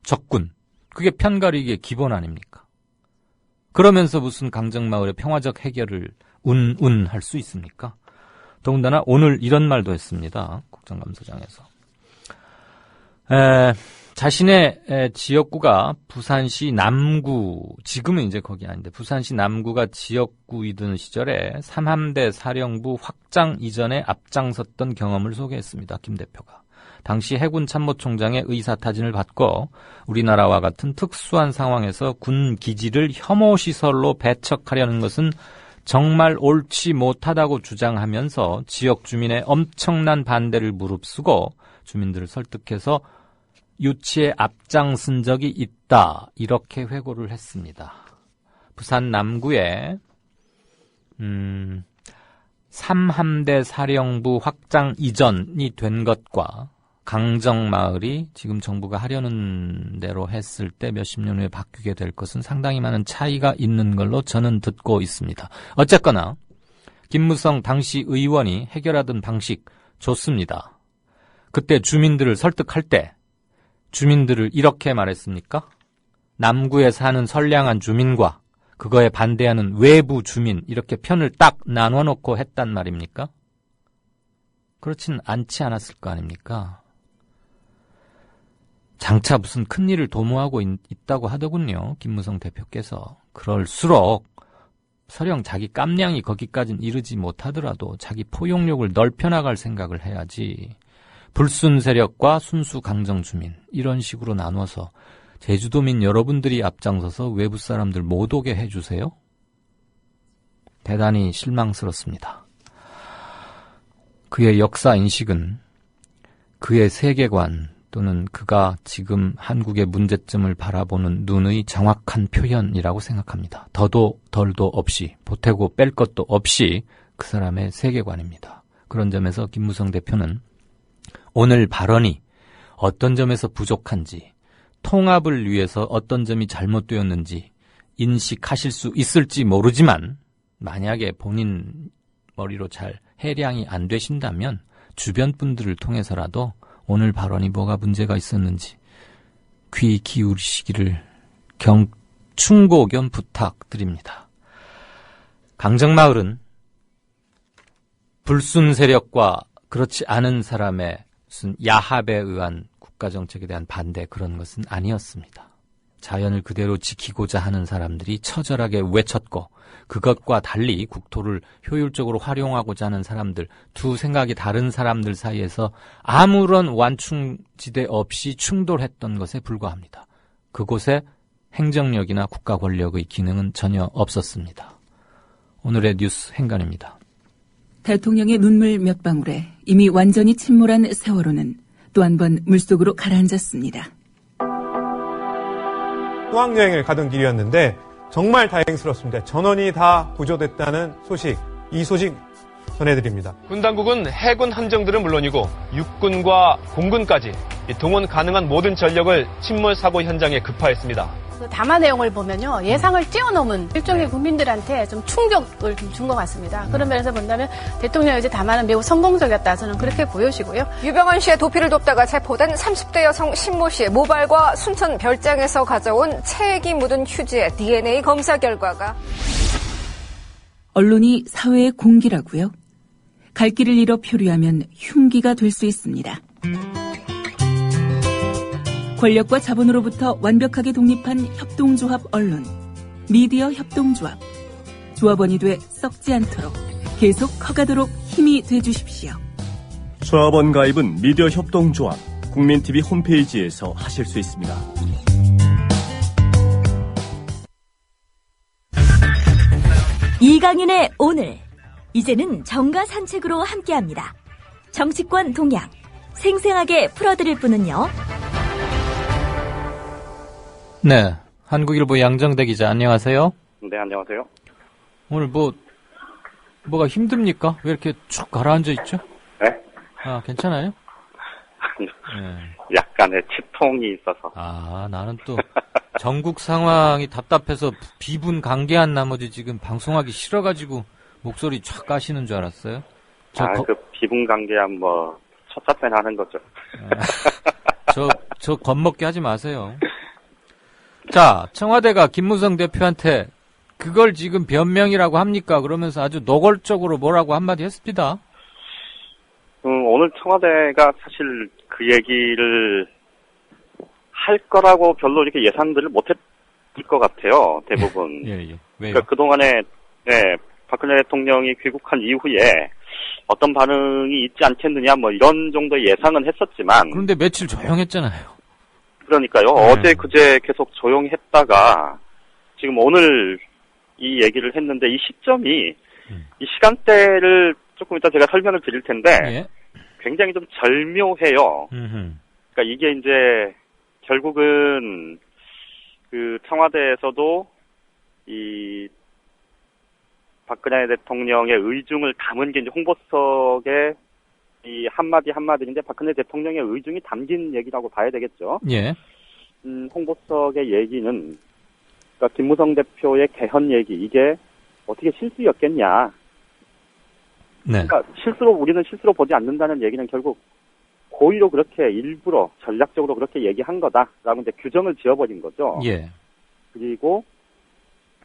적군. 그게 편가르기의 기본 아닙니까? 그러면서 무슨 강정마을의 평화적 해결을 할 수 있습니까? 더군다나 오늘 이런 말도 했습니다. 국정감사장에서. 자신의 지역구가 부산시 남구, 지금은 이제 거기 아닌데 부산시 남구가 지역구이던 시절에 삼함대 사령부 확장 이전에 앞장섰던 경험을 소개했습니다. 김 대표가. 당시 해군 참모총장의 의사타진을 받고 우리나라와 같은 특수한 상황에서 군 기지를 혐오시설로 배척하려는 것은 정말 옳지 못하다고 주장하면서 지역 주민의 엄청난 반대를 무릅쓰고 주민들을 설득해서 유치에 앞장선 적이 있다. 이렇게 회고를 했습니다. 부산 남구에 3함대 사령부 확장 이전이 된 것과 강정마을이 지금 정부가 하려는 대로 했을 때 몇십 년 후에 바뀌게 될 것은 상당히 많은 차이가 있는 걸로 저는 듣고 있습니다. 어쨌거나 김무성 당시 의원이 해결하던 방식 좋습니다. 그때 주민들을 설득할 때 주민들을 이렇게 말했습니까? 남구에 사는 선량한 주민과 그거에 반대하는 외부 주민 이렇게 편을 딱 나눠놓고 했단 말입니까? 그렇진 않지 않았을 거 아닙니까? 장차 무슨 큰일을 도모하고 있다고 하더군요. 김무성 대표께서. 그럴수록 설령 자기 깜냥이 거기까지는 이르지 못하더라도 자기 포용력을 넓혀나갈 생각을 해야지. 불순 세력과 순수 강정 주민 이런 식으로 나눠서 제주도민 여러분들이 앞장서서 외부 사람들 못 오게 해주세요. 대단히 실망스럽습니다. 그의 역사 인식은 그의 세계관 또는 그가 지금 한국의 문제점을 바라보는 눈의 정확한 표현이라고 생각합니다. 더도 덜도 없이 보태고 뺄 것도 없이 그 사람의 세계관입니다. 그런 점에서 김무성 대표는 오늘 발언이 어떤 점에서 부족한지 통합을 위해서 어떤 점이 잘못되었는지 인식하실 수 있을지 모르지만 만약에 본인 머리로 잘 해량이 안 되신다면 주변 분들을 통해서라도 오늘 발언이 뭐가 문제가 있었는지 귀 기울이시기를 충고 겸 부탁드립니다. 강정마을은 불순 세력과 그렇지 않은 사람의 무슨 야합에 의한 국가정책에 대한 반대 그런 것은 아니었습니다. 자연을 그대로 지키고자 하는 사람들이 처절하게 외쳤고 그것과 달리 국토를 효율적으로 활용하고자 하는 사람들, 두 생각이 다른 사람들 사이에서 아무런 완충지대 없이 충돌했던 것에 불과합니다. 그곳에 행정력이나 국가 권력의 기능은 전혀 없었습니다. 오늘의 뉴스 행간입니다. 대통령의 눈물 몇 방울에 이미 완전히 침몰한 세월호는 또 한 번 물속으로 가라앉았습니다. 수학여행을 가던 길이었는데 정말 다행스럽습니다. 전원이 다 구조됐다는 소식, 이 소식 전해드립니다. 군 당국은 해군 함정들은 물론이고 육군과 공군까지 동원 가능한 모든 전력을 침몰 사고 현장에 급파했습니다. 그 담화 내용을 보면요, 예상을 뛰어넘은 일종의 국민들한테 좀 충격을 준 것 같습니다. 그런 면에서 본다면 대통령의 이제 담화는 매우 성공적이었다, 저는 그렇게 보여지고요. 유병헌 씨의 도피를 돕다가 체포된 30대 여성 신모 씨의 모발과 순천 별장에서 가져온 체액이 묻은 휴지의 DNA 검사 결과가 언론이 사회의 공기라고요? 갈 길을 잃어 표류하면 흉기가 될 수 있습니다. 권력과 자본으로부터 완벽하게 독립한 협동조합 언론, 미디어 협동조합. 조합원이 돼 썩지 않도록 계속 커가도록 힘이 돼주십시오. 조합원 가입은 미디어 협동조합 국민TV 홈페이지에서 하실 수 있습니다. 이강윤의 오늘, 이제는 정가 산책으로 함께합니다. 정치권 동향, 생생하게 풀어드릴 분은요. 네, 한국일보 양정대 기자 안녕하세요. 네, 안녕하세요. 오늘 뭐가 힘듭니까? 왜 이렇게 쭉 가라앉아 있죠? 네? 아, 괜찮아요? 약간의 치통이 있어서. 아, 나는 또 전국 상황이 답답해서 비분강개한 나머지 지금 방송하기 싫어가지고 목소리 쫙 까시는 줄 알았어요. 그 기분 관계한 뭐 첫사pen 하는 거죠. 저 겁먹게 하지 마세요. 자, 청와대가 김무성 대표한테 그걸 지금 변명이라고 합니까? 그러면서 아주 노골적으로 뭐라고 한마디 했습니다. 오늘 청와대가 사실 그 얘기를 할 거라고 별로 이렇게 예상들을 못했을 것 같아요. 대부분. 예. 왜요? 그러니까 그동안에 박근혜 대통령이 귀국한 이후에 어떤 반응이 있지 않겠느냐 뭐 이런 정도의 예상은 했었지만 그런데 며칠 조용했잖아요. 그러니까요. 어제 그제 계속 조용했다가 지금 오늘 이 얘기를 했는데 이 시점이 이 시간대를 조금 이따 제가 설명을 드릴 텐데 굉장히 좀 절묘해요. 그러니까 이게 이제 결국은 그 청와대에서도 이 박근혜 대통령의 의중을 담은 게 이제 홍보석에 이 한마디인데 박근혜 대통령의 의중이 담긴 얘기라고 봐야 되겠죠. 예. 홍보석의 얘기는 그러니까 김무성 대표의 개헌 얘기 이게 어떻게 실수였겠냐. 네. 그러니까 우리는 실수로 보지 않는다는 얘기는 결국 고의로 그렇게 일부러 전략적으로 그렇게 얘기한 거다라고 이제 규정을 지어버린 거죠. 예. 그리고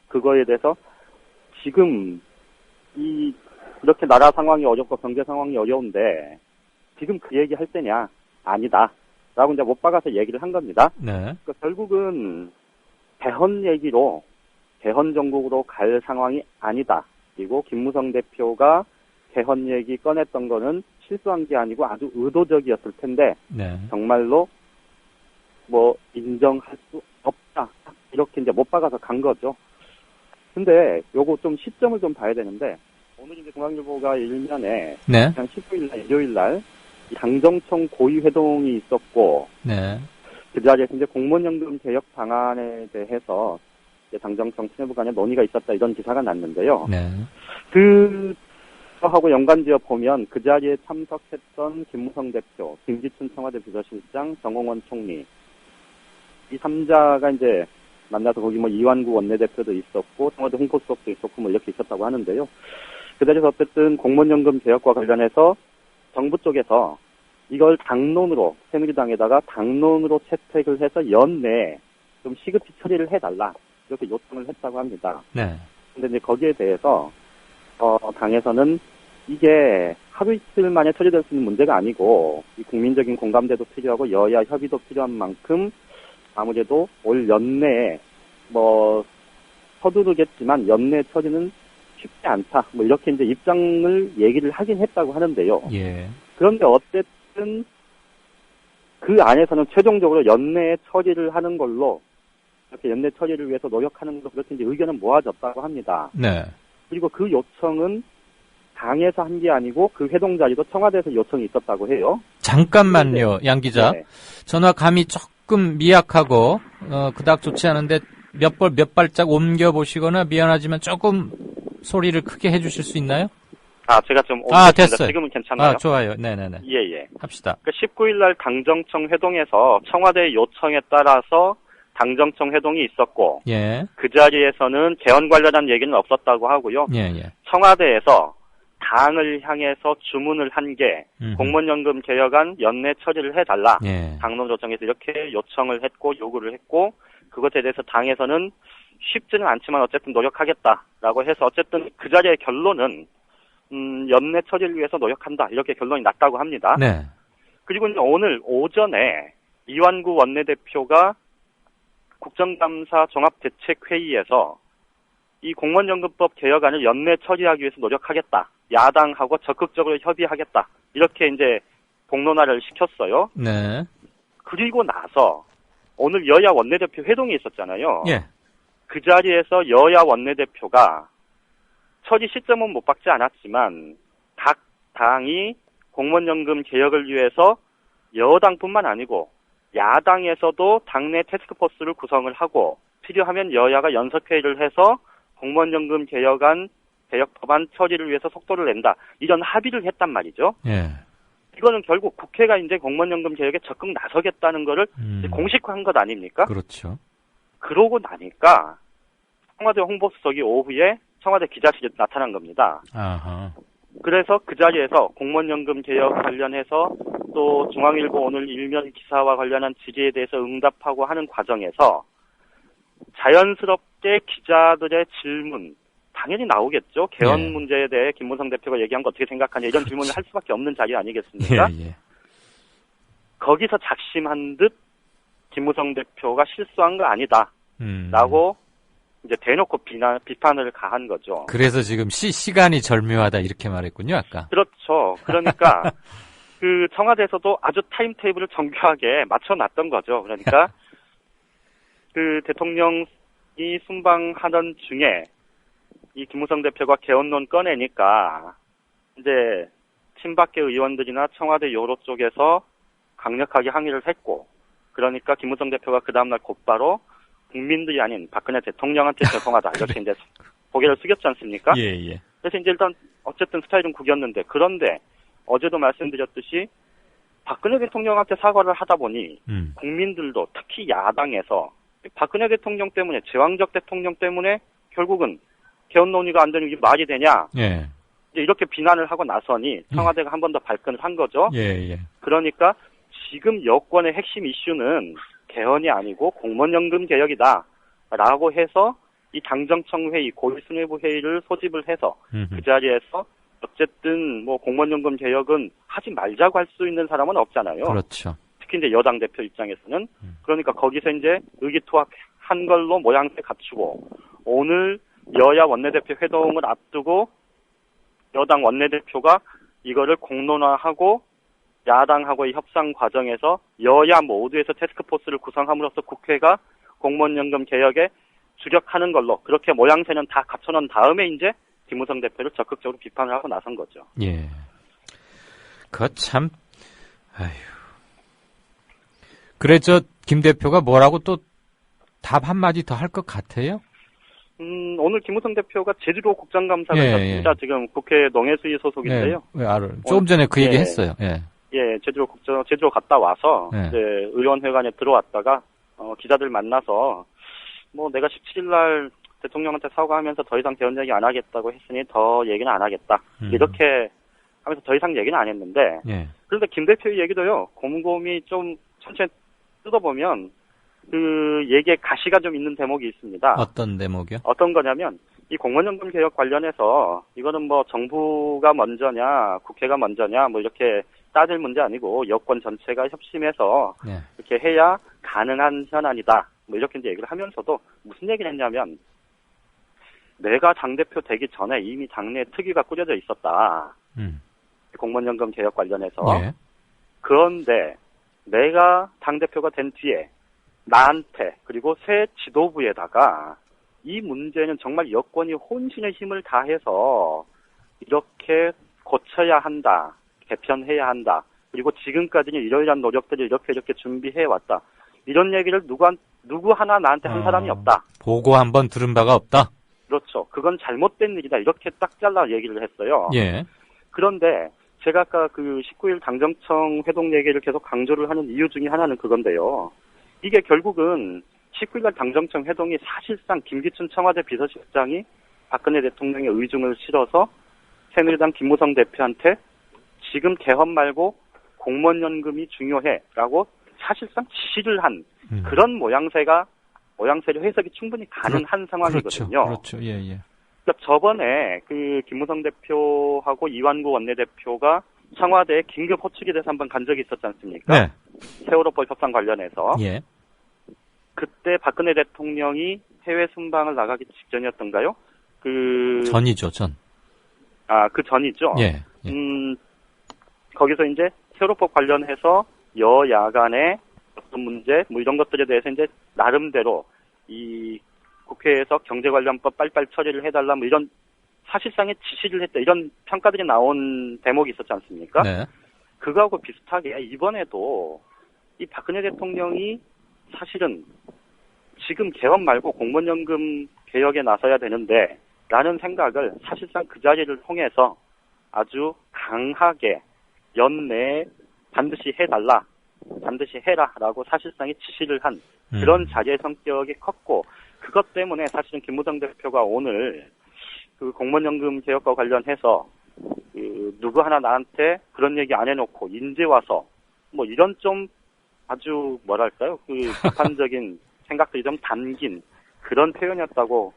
그거에 대해서 지금 이렇게 나라 상황이 어렵고 경제 상황이 어려운데 지금 그 얘기 할 때냐? 아니다.라고 이제 못 박아서 얘기를 한 겁니다. 네. 그러니까 결국은 개헌 얘기로 개헌 정국으로 갈 상황이 아니다. 그리고 김무성 대표가 개헌 얘기 꺼냈던 거는 실수한 게 아니고 아주 의도적이었을 텐데 정말로 뭐 인정할 수 없다. 이렇게 이제 못 박아서 간 거죠. 근데 요거 좀 시점을 좀 봐야 되는데 오늘 이제 중앙일보가 일면에 그냥 19일날 일요일날 당정청 고위 회동이 있었고 그 자리에서 이제 공무원연금 개혁 방안에 대해서 이제 당정청 수뇌부 간에 논의가 있었다 이런 기사가 났는데요. 그거하고 연관지어 보면 그 자리에 참석했던 김무성 대표, 김기춘 청와대 비서실장, 정홍원 총리 이 3자가 이제 만나서 거기 뭐 이완구 원내대표도 있었고 청와대 홍보수석도 있었고 뭐 이렇게 있었다고 하는데요. 그 자리에서 어쨌든 공무원연금 개혁과 관련해서 정부 쪽에서 이걸 당론으로 새누리당에다가 당론으로 채택을 해서 연내에 좀 시급히 처리를 해달라 이렇게 요청을 했다고 합니다. 근데 이제 거기에 대해서 당에서는 이게 하루 이틀 만에 처리될 수 있는 문제가 아니고 이 국민적인 공감대도 필요하고 여야 협의도 필요한 만큼 아무래도 올 연내에 뭐 서두르겠지만 연내 처리는 쉽지 않다. 뭐 이렇게 이제 입장을 얘기를 하긴 했다고 하는데요. 그런데 어쨌든 그 안에서는 최종적으로 연내에 처리를 하는 걸로 이렇게 연내 처리를 위해서 노력하는 걸로 그렇게 이제 의견은 모아졌다고 합니다. 그리고 그 요청은 당에서 한 게 아니고 그 회동 자리도 청와대에서 요청이 있었다고 해요. 잠깐만요, 양 기자. 전화 감이 조금 미약하고 그닥 좋지 않은데 몇 발짝 옮겨 보시거나 미안하지만 조금 소리를 크게 해주실 수 있나요? 제가 좀 됐어요. 지금은 괜찮아요? 좋아요. 네네네. 예. 합시다. 그러니까 19일날 당정청 회동에서 청와대 요청에 따라서 당정청 회동이 있었고 그 자리에서는 개헌 관련한 얘기는 없었다고 하고요. 청와대에서 당을 향해서 주문을 한 게 공무원연금 개혁안 연내 처리를 해달라. 당론 요청에서 이렇게 요청을 했고 요구를 했고 그것에 대해서 당에서는 쉽지는 않지만 어쨌든 노력하겠다라고 해서 어쨌든 그 자리의 결론은 연내 처리를 위해서 노력한다. 이렇게 결론이 났다고 합니다. 그리고 이제 오늘 오전에 이완구 원내대표가 국정감사 종합대책회의에서 이 공무원연금법 개혁안을 연내 처리하기 위해서 노력하겠다. 야당하고 적극적으로 협의하겠다. 이렇게 이제 공론화를 시켰어요. 그리고 나서 오늘 여야 원내대표 회동이 있었잖아요. 그 자리에서 여야 원내대표가 처리 시점은 못 박지 않았지만 각 당이 공무원연금 개혁을 위해서 여당뿐만 아니고 야당에서도 당내 태스크포스를 구성을 하고 필요하면 여야가 연석회의를 해서 공무원연금 개혁안 개혁법안 처리를 위해서 속도를 낸다. 이런 합의를 했단 말이죠. 이거는 결국 국회가 이제 공무원연금 개혁에 적극 나서겠다는 거를 공식화한 것 아닙니까? 그렇죠. 그러고 나니까 청와대 홍보수석이 오후에 청와대 기자실에 나타난 겁니다. 그래서 그 자리에서 공무원연금 개혁 관련해서 또 중앙일보 오늘 일면 기사와 관련한 질의에 대해서 응답하고 하는 과정에서 자연스럽게 기자들의 질문 당연히 나오겠죠. 개헌 문제에 대해 김무성 대표가 얘기한 거 어떻게 생각하냐 이런 질문을 할 수밖에 없는 자리 아니겠습니까? 거기서 작심한 듯 김무성 대표가 실수한 거 아니다 라고 이제 대놓고 비판을 가한 거죠. 그래서 지금 시간이 절묘하다 이렇게 말했군요, 아까. 그렇죠. 그러니까 그 청와대에서도 아주 타임테이블을 정교하게 맞춰놨던 거죠. 그러니까 그 대통령이 순방하던 중에 이 김무성 대표가 개헌론 꺼내니까 이제 친박계 의원들이나 청와대 여러 쪽에서 강력하게 항의를 했고, 그러니까 김무성 대표가 그 다음날 곧바로 국민들이 아닌 박근혜 대통령한테 죄송하다 이렇게 이제 고개를 숙였지 않습니까? 그래서 이제 일단 어쨌든 스타일은 구겼는데, 그런데 어제도 말씀드렸듯이 박근혜 대통령한테 사과를 하다 보니 국민들도 특히 야당에서 박근혜 대통령 때문에, 제왕적 대통령 때문에 결국은 개헌 논의가 안 되는 게 말이 되냐? 이제 이렇게 비난을 하고 나서니 청와대가 한 번 더 발끈을 한 거죠. 그러니까 지금 여권의 핵심 이슈는 개헌이 아니고 공무원연금 개혁이다 라고 해서 이 당정청 회의, 고위수뇌부 회의를 소집을 해서 그 자리에서 어쨌든 뭐 공무원연금 개혁은 하지 말자고 할 수 있는 사람은 없잖아요. 그렇죠. 특히 이제 여당 대표 입장에서는. 그러니까 거기서 이제 의기투합한 걸로 모양새 갖추고, 오늘 여야 원내대표 회동을 앞두고 여당 원내대표가 이거를 공론화하고 야당하고의 협상 과정에서 여야 모두에서 태스크포스를 구성함으로써 국회가 공무원연금 개혁에 주력하는 걸로 그렇게 모양새는 다 갖춰놓은 다음에 이제 김무성 대표를 적극적으로 비판을 하고 나선 거죠. 그거 참, 아휴. 그래, 김 대표가 뭐라고 또 답 한마디 더 할 것 같아요? 오늘 김무성 대표가 제주도 국정감사를 했습니다. 지금 국회 농해수위 소속인데요. 조금 전에 그 얘기 했어요. 제주도 갔다 와서 이제 의원회관에 들어왔다가 기자들 만나서 뭐 내가 17일 날 대통령한테 사과하면서 더 이상 개헌 얘기 안 하겠다고 했으니 더 얘기는 안 하겠다. 이렇게 하면서 더 이상 얘기는 안 했는데, 그런데 김 대표의 얘기도요, 곰곰이 좀 천천히 뜯어보면 그 얘기에 가시가 좀 있는 대목이 있습니다. 어떤 대목이요? 어떤 거냐면 이 공무원연금 개혁 관련해서 이거는 뭐 정부가 먼저냐 국회가 먼저냐 뭐 이렇게 따질 문제 아니고 여권 전체가 협심해서 이렇게 해야 가능한 현안이다 뭐 이렇게 이제 얘기를 하면서도 무슨 얘기를 했냐면, 내가 당대표 되기 전에 이미 당내에 특위가 꾸려져 있었다. 공무원연금 개혁 관련해서. 그런데 내가 당대표가 된 뒤에 나한테 그리고 새 지도부에다가 이 문제는 정말 여권이 혼신의 힘을 다해서 이렇게 고쳐야 한다, 개편해야 한다, 그리고 지금까지는 이러이러한 노력들을 이렇게 준비해왔다, 이런 얘기를 누구 하나 나한테 한 사람이 없다. 보고 한번 들은 바가 없다? 그렇죠. 그건 잘못된 일이다. 이렇게 딱 잘라 얘기를 했어요. 그런데 제가 아까 그 19일 당정청 회동 얘기를 계속 강조를 하는 이유 중에 하나는 그건데요. 이게 결국은 19일날 당정청 회동이 사실상 김기춘 청와대 비서실장이 박근혜 대통령의 의중을 실어서 새누리당 김무성 대표한테 지금 개헌 말고 공무원연금이 중요해라고 사실상 지시를 한 그런 모양새로 해석이 충분히 가능한 상황이거든요. 그렇죠. 그러니까 저번에 그 김무성 대표하고 이완구 원내대표가 청와대에 긴급 호출이 돼서 한번 간 적이 있었지 않습니까? 세월호법 협상 관련해서. 그때 박근혜 대통령이 해외 순방을 나가기 직전이었던가요? 전이죠. 그 전이죠. 거기서 이제 세월호법 관련해서 여야 간의 어떤 문제, 뭐 이런 것들에 대해서 이제 나름대로 이 국회에서 경제관련법 빨리빨리 처리를 해달라, 뭐 이런 사실상의 지시를 했다, 이런 평가들이 나온 대목이 있었지 않습니까? 그거하고 비슷하게 이번에도 이 박근혜 대통령이 사실은 지금 개헌 말고 공무원연금 개혁에 나서야 되는데 라는 생각을 사실상 그 자리를 통해서 아주 강하게 연내에 반드시 해달라, 반드시 해라라고 사실상의 지시를 한 그런 자리의 성격이 컸고, 그것 때문에 사실은 김무성 대표가 오늘 그 공무원연금 개혁과 관련해서 누구 하나 나한테 그런 얘기 안 해놓고 인제 와서 뭐 이런 좀 아주 뭐랄까요? 비판적인 생각들이 좀 담긴 그런 표현이었다고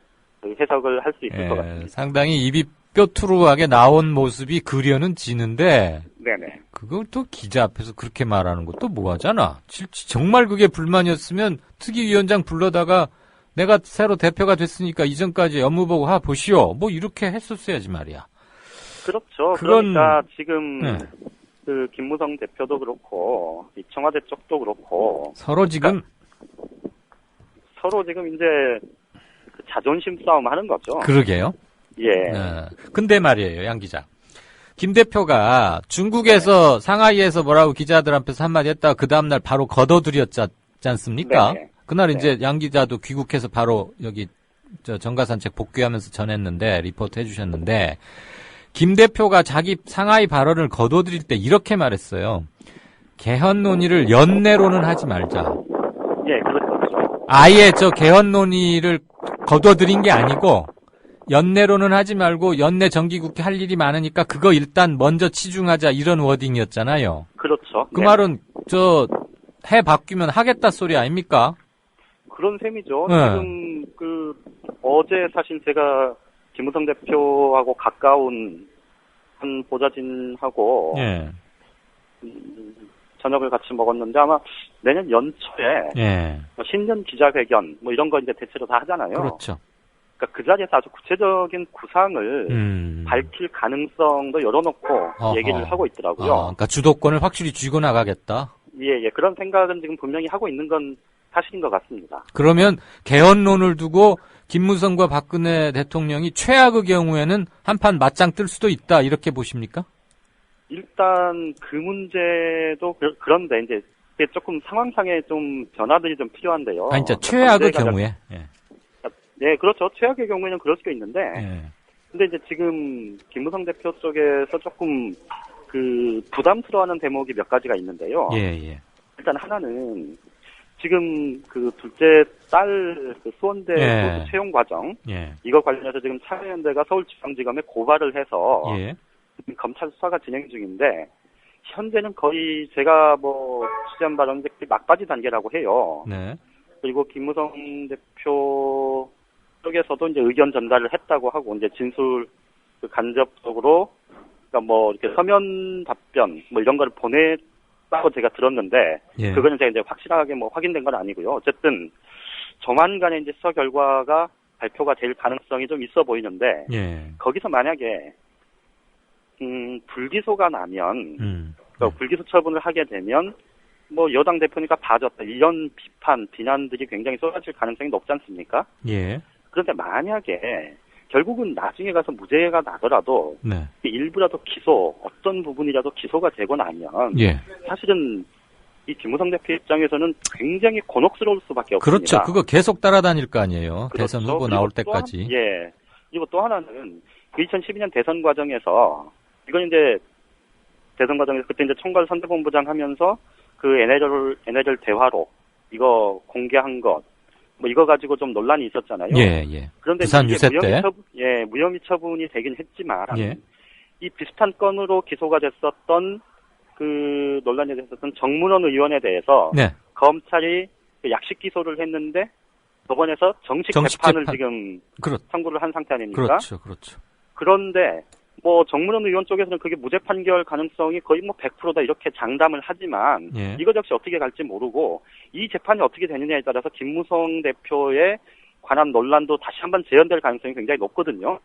해석을 할 수 있을 것 같습니다. 상당히 입이 뼈투루하게 나온 모습이 그려는 지는데 네네. 그걸 또 기자 앞에서 그렇게 말하는 것도 뭐하잖아. 정말 그게 불만이었으면 특위위원장 불러다가 내가 새로 대표가 됐으니까 이전까지 업무 보고 보시오. 뭐 이렇게 했었어야지 말이야. 그렇죠. 그러니까 지금 김무성 대표도 그렇고 이 청와대 쪽도 그렇고 서로 지금 이제 자존심 싸움 하는 거죠. 그러게요. 예. 근데 말이에요, 양 기자. 김 대표가 중국에서 상하이에서 뭐라고 기자들한테서 한마디 했다가 그 다음날 바로 걷어들였지 않습니까? 네네. 그날 이제 양 기자도 귀국해서 바로 여기 정가산책 복귀하면서 전했는데 리포트 해주셨는데 김 대표가 자기 상하이 발언을 거둬들일 때 이렇게 말했어요. 개헌 논의를 연내로는 하지 말자. 예, 그렇죠. 아예 개헌 논의를 거둬들인 게 아니고 연내로는 하지 말고 연내 정기국회 할 일이 많으니까 그거 일단 먼저 치중하자 이런 워딩이었잖아요. 그렇죠. 그 말은 해 바뀌면 하겠다 소리 아닙니까? 그런 셈이죠. 지금 어제 사실 제가 김무성 대표하고 가까운 한 보좌진하고 저녁을 같이 먹었는데 아마 내년 연초에 신년 기자회견 뭐 이런 거 이제 대체로 다 하잖아요. 그렇죠. 그러니까 그 자리에서 아주 구체적인 구상을 밝힐 가능성도 열어놓고 얘기를 하고 있더라고요. 그러니까 주도권을 확실히 쥐고 나가겠다. 예. 그런 생각은 지금 분명히 하고 있는 건 사실인 것 같습니다. 그러면 개헌론을 두고 김무성과 박근혜 대통령이 최악의 경우에는 한판 맞짱 뜰 수도 있다 이렇게 보십니까? 일단 그 문제도 그런데 이제 조금 상황상에 좀 변화들이 좀 필요한데요. 진짜 최악의 경우에. 네, 그렇죠. 최악의 경우에는 그럴 수도 있는데. 근데 이제 지금 김무성 대표 쪽에서 조금 부담스러워하는 대목이 몇 가지가 있는데요. 일단 하나는 지금 둘째 딸 수원대 교수 채용 과정 이거 관련해서 지금 참여연대가 서울지방지검에 고발을 해서 검찰 수사가 진행 중인데 현재는 거의 제가 취재한 바로는 막바지 단계라고 해요. 그리고 김무성 대표 쪽에서도 이제 의견 전달을 했다고 하고 이제 진술 간접적으로 그러니까 이렇게 서면 답변 이런 걸 보냈다고 제가 들었는데 그거는 제가 이제 확실하게 확인된 건 아니고요. 어쨌든 조만간에 이제 수사 결과가 발표가 될 가능성이 좀 있어 보이는데 거기서 만약에 불기소가 나면 불기소 처분을 하게 되면 여당 대표니까 봐줬다 이런 비난들이 굉장히 쏟아질 가능성이 높지 않습니까? 그런데 만약에 결국은 나중에 가서 무죄가 나더라도 일부라도 어떤 부분이라도 기소가 되고 나면 사실은 이 김무성 대표 입장에서는 굉장히 곤혹스러울 수밖에 없습니다. 그렇죠. 그거 계속 따라다닐 거 아니에요. 그렇죠. 대선 후보 나올 때까지. 그리고 또 하나는 2012년 대선 과정에서 이건 이제 대선 과정에서 그때 이제 총괄 선대본부장 하면서 NLL 대화로 이거 공개한 것 이거 가지고 좀 논란이 있었잖아요. 그런데 부산 유세 때 무혐의 처분이 되긴 했지만 이 비슷한 건으로 기소가 됐었던 논란이 됐었던 정문원 의원에 대해서 검찰이 약식 기소를 했는데 법원에서 정식 재판을 지금 선고를 한 상태 아닙니까? 그렇죠. 그런데 정문원 의원 쪽에서는 그게 무죄 판결 가능성이 거의 100%다 이렇게 장담을 하지만 이것 역시 어떻게 갈지 모르고 이 재판이 어떻게 되느냐에 따라서 김무성 대표에 관한 논란도 다시 한번 재현될 가능성이 굉장히 높거든요.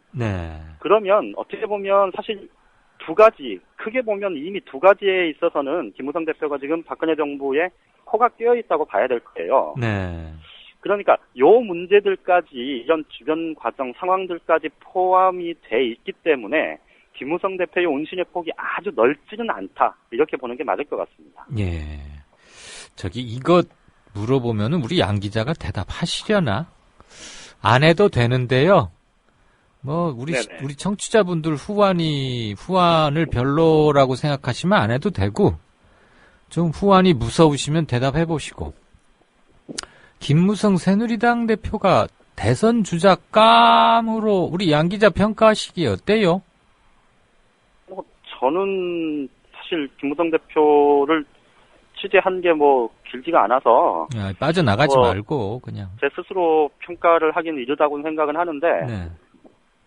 그러면 어떻게 보면 사실 크게 보면 이미 두 가지에 있어서는 김무성 대표가 지금 박근혜 정부에 코가 끼어 있다고 봐야 될 거예요. 그러니까 요 문제들까지 이런 주변 과정 상황들까지 포함이 돼 있기 때문에 김무성 대표의 온신의 폭이 아주 넓지는 않다 이렇게 보는 게 맞을 것 같습니다. 이거 물어보면은 우리 양 기자가 대답하시려나? 안 해도 되는데요. 우리 청취자분들 후환을 별로라고 생각하시면 안 해도 되고 좀 후환이 무서우시면 대답해 보시고. 김무성 새누리당 대표가 대선 주자감으로 우리 양 기자 평가하시기에 어때요? 저는 사실 김무성 대표를 취재한 게 뭐 길지가 않아서 야, 빠져나가지 말고 그냥 제 스스로 평가를 하기는 이르다고는 생각은 하는데 네.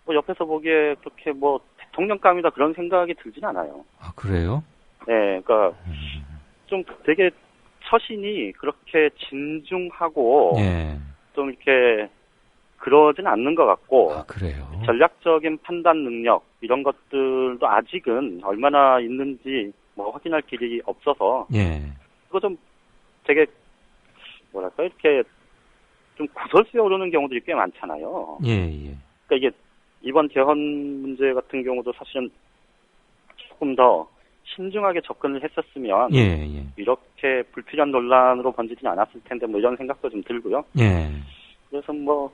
뭐 옆에서 보기에 그렇게 뭐 대통령감이다 그런 생각이 들진 않아요. 아 그래요? 네, 그러니까 좀 되게 처신이 그렇게 진중하고 예. 좀 이렇게 그러진 않는 것 같고 아 그래요? 전략적인 판단 능력 이런 것들도 아직은 얼마나 있는지 뭐 확인할 길이 없어서 예. 그거 좀 되게 뭐랄까 이렇게 좀 구설수에 오르는 경우들이 꽤 많잖아요. 예. 그러니까 이게 이번 개헌 문제 같은 경우도 사실은 조금 더 신중하게 접근을 했었으면 이렇게 불필요한 논란으로 번지진 않았을 텐데 뭐 이런 생각도 좀 들고요. 예. 그래서 뭐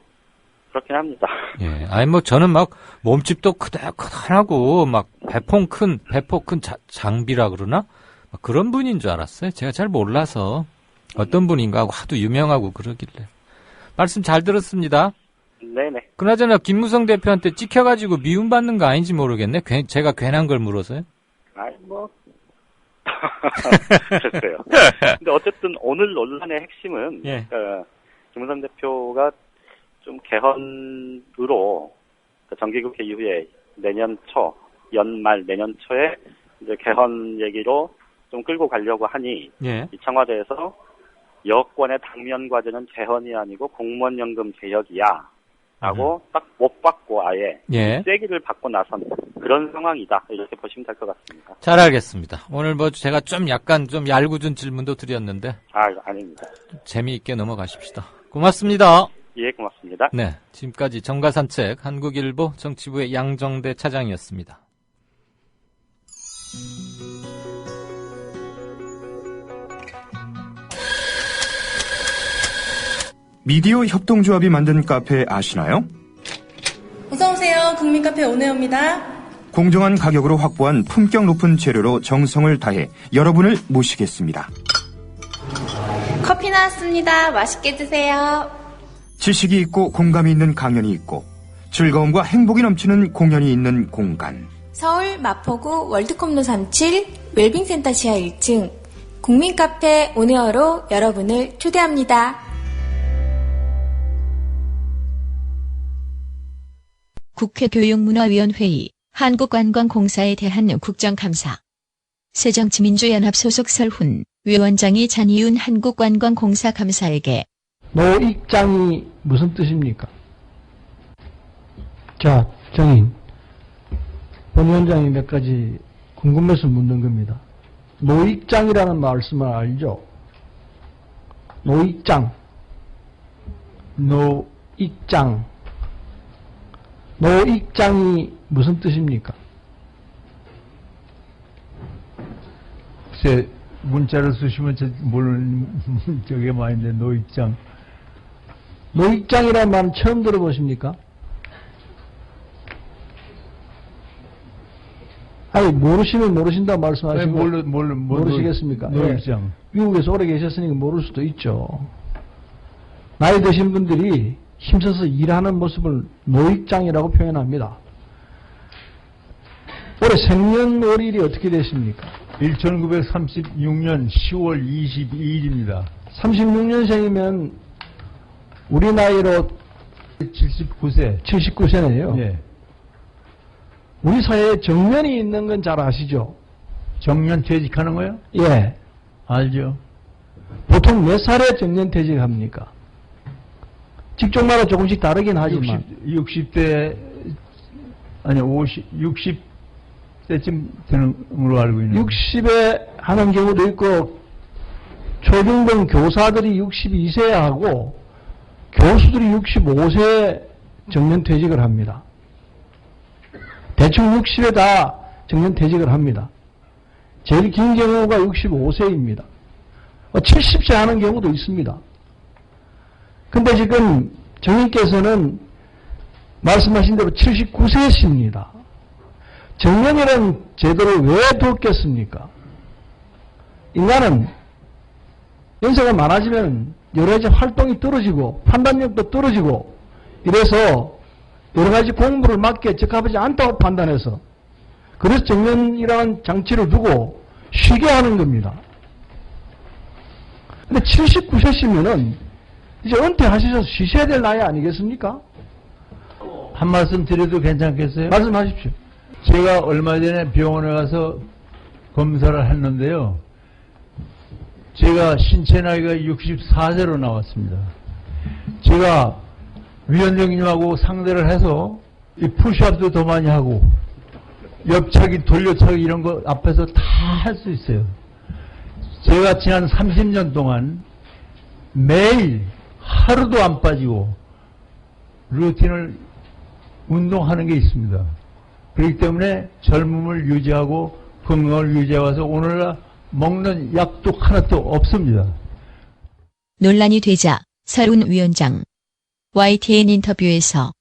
그렇긴 합니다. 예. 아니 뭐 저는 막 몸집도 크다하고 막 배포 큰 장비라 그러나 막 그런 분인 줄 알았어요. 제가 잘 몰라서 어떤 분인가 하고 하도 유명하고 그러길래 말씀 잘 들었습니다. 네네. 그나저나 김무성 대표한테 찍혀가지고 미움받는 거 아닌지 모르겠네. 제가 괜한 걸 물어서요. 아이 뭐 글쎄요. 근데 어쨌든 오늘 논란의 핵심은 김무성 대표가 좀 개헌으로 정기국회 이후에 내년 초 연말 내년 초에 이제 개헌 얘기로 좀 끌고 가려고 하니 이 청와대에서 여권의 당면 과제는 개헌이 아니고 공무원연금 개혁이야. 라고 딱 못 받고 아예 쐐기를 받고 나선 그런 상황이다. 이렇게 보시면 될 것 같습니다. 잘 알겠습니다. 오늘 뭐 제가 좀 약간 좀 얄궂은 질문도 드렸는데 아닙니다. 재미있게 넘어가십시다. 고맙습니다. 예, 고맙습니다. 네, 지금까지 정가산책 한국일보 정치부의 양정대 차장이었습니다. 미디어 협동조합이 만든 카페 아시나요? 어서오세요. 국민카페 오네오입니다. 공정한 가격으로 확보한 품격 높은 재료로 정성을 다해 여러분을 모시겠습니다. 커피 나왔습니다. 맛있게 드세요. 지식이 있고 공감이 있는 강연이 있고 즐거움과 행복이 넘치는 공연이 있는 공간. 서울 마포구 월드컵로 37 웰빙센터 지하 1층 국민카페 오네어로 여러분을 초대합니다. 국회 교육문화위원회의 한국관광공사에 대한 국정감사. 새정치민주연합 소속 설훈 위원장이 잔이윤 한국관광공사 감사에게 노익장이 무슨 뜻입니까? 자, 정인. 본 위원장이 몇 가지 궁금해서 묻는 겁니다. 노익장이라는 말씀을 알죠? 노익장. 노익장. 노익장이 무슨 뜻입니까? 글쎄, 문자를 쓰시면 저게 많이 있는데, 노익장. 노익장이라는 말은 처음 들어보십니까? 아니, 모르시면 모르신다고 말씀하시고. 모르시겠습니까? 노익장. 미국에서 오래 계셨으니까 모를 수도 있죠. 나이 드신 분들이 힘써서 일하는 모습을 노익장이라고 표현합니다. 올해 생년월일이 어떻게 되십니까? 1936년 10월 22일입니다. 36년생이면 우리 나이로 79세. 79세네요. 예. 우리 사회에 정년이 있는 건 잘 아시죠? 정년 퇴직하는 거요? 예. 알죠. 보통 몇 살에 정년 퇴직합니까? 직종마다 조금씩 다르긴 하지만 60대 아니 60대쯤 되는 걸로 알고 있는 60에 하는 경우도 있고 초중등 교사들이 62세에 하고 교수들이 65세에 정년 퇴직을 합니다. 대충 60에 다 정년 퇴직을 합니다. 제일 긴 경우가 65세입니다. 70세 하는 경우도 있습니다. 근데 지금 정인께서는 말씀하신 대로 79세십니다. 정년이라는 제도를 왜 두었겠습니까? 인간은 연세가 많아지면 여러 가지 활동이 떨어지고 판단력도 떨어지고 이래서 여러 가지 공부를 맡기에 적합하지 않다고 판단해서 그래서 정년이라는 장치를 두고 쉬게 하는 겁니다. 근데 79세시면은 이제 은퇴하셔서 쉬셔야 될 나이 아니겠습니까? 한 말씀 드려도 괜찮겠어요? 말씀하십시오. 제가 얼마 전에 병원에 가서 검사를 했는데요. 제가 신체 나이가 64세로 나왔습니다. 제가 위원장님하고 상대를 해서 이 푸시업도 더 많이 하고 옆차기, 돌려차기 이런 거 앞에서 다 할 수 있어요. 제가 지난 30년 동안 매일 하루도 안 빠지고 루틴을 운동하는 게 있습니다. 그렇기 때문에 젊음을 유지하고 건강을 유지해와서 오늘날 먹는 약도 하나도 없습니다. 논란이 되자 서훈 위원장 YTN 인터뷰에서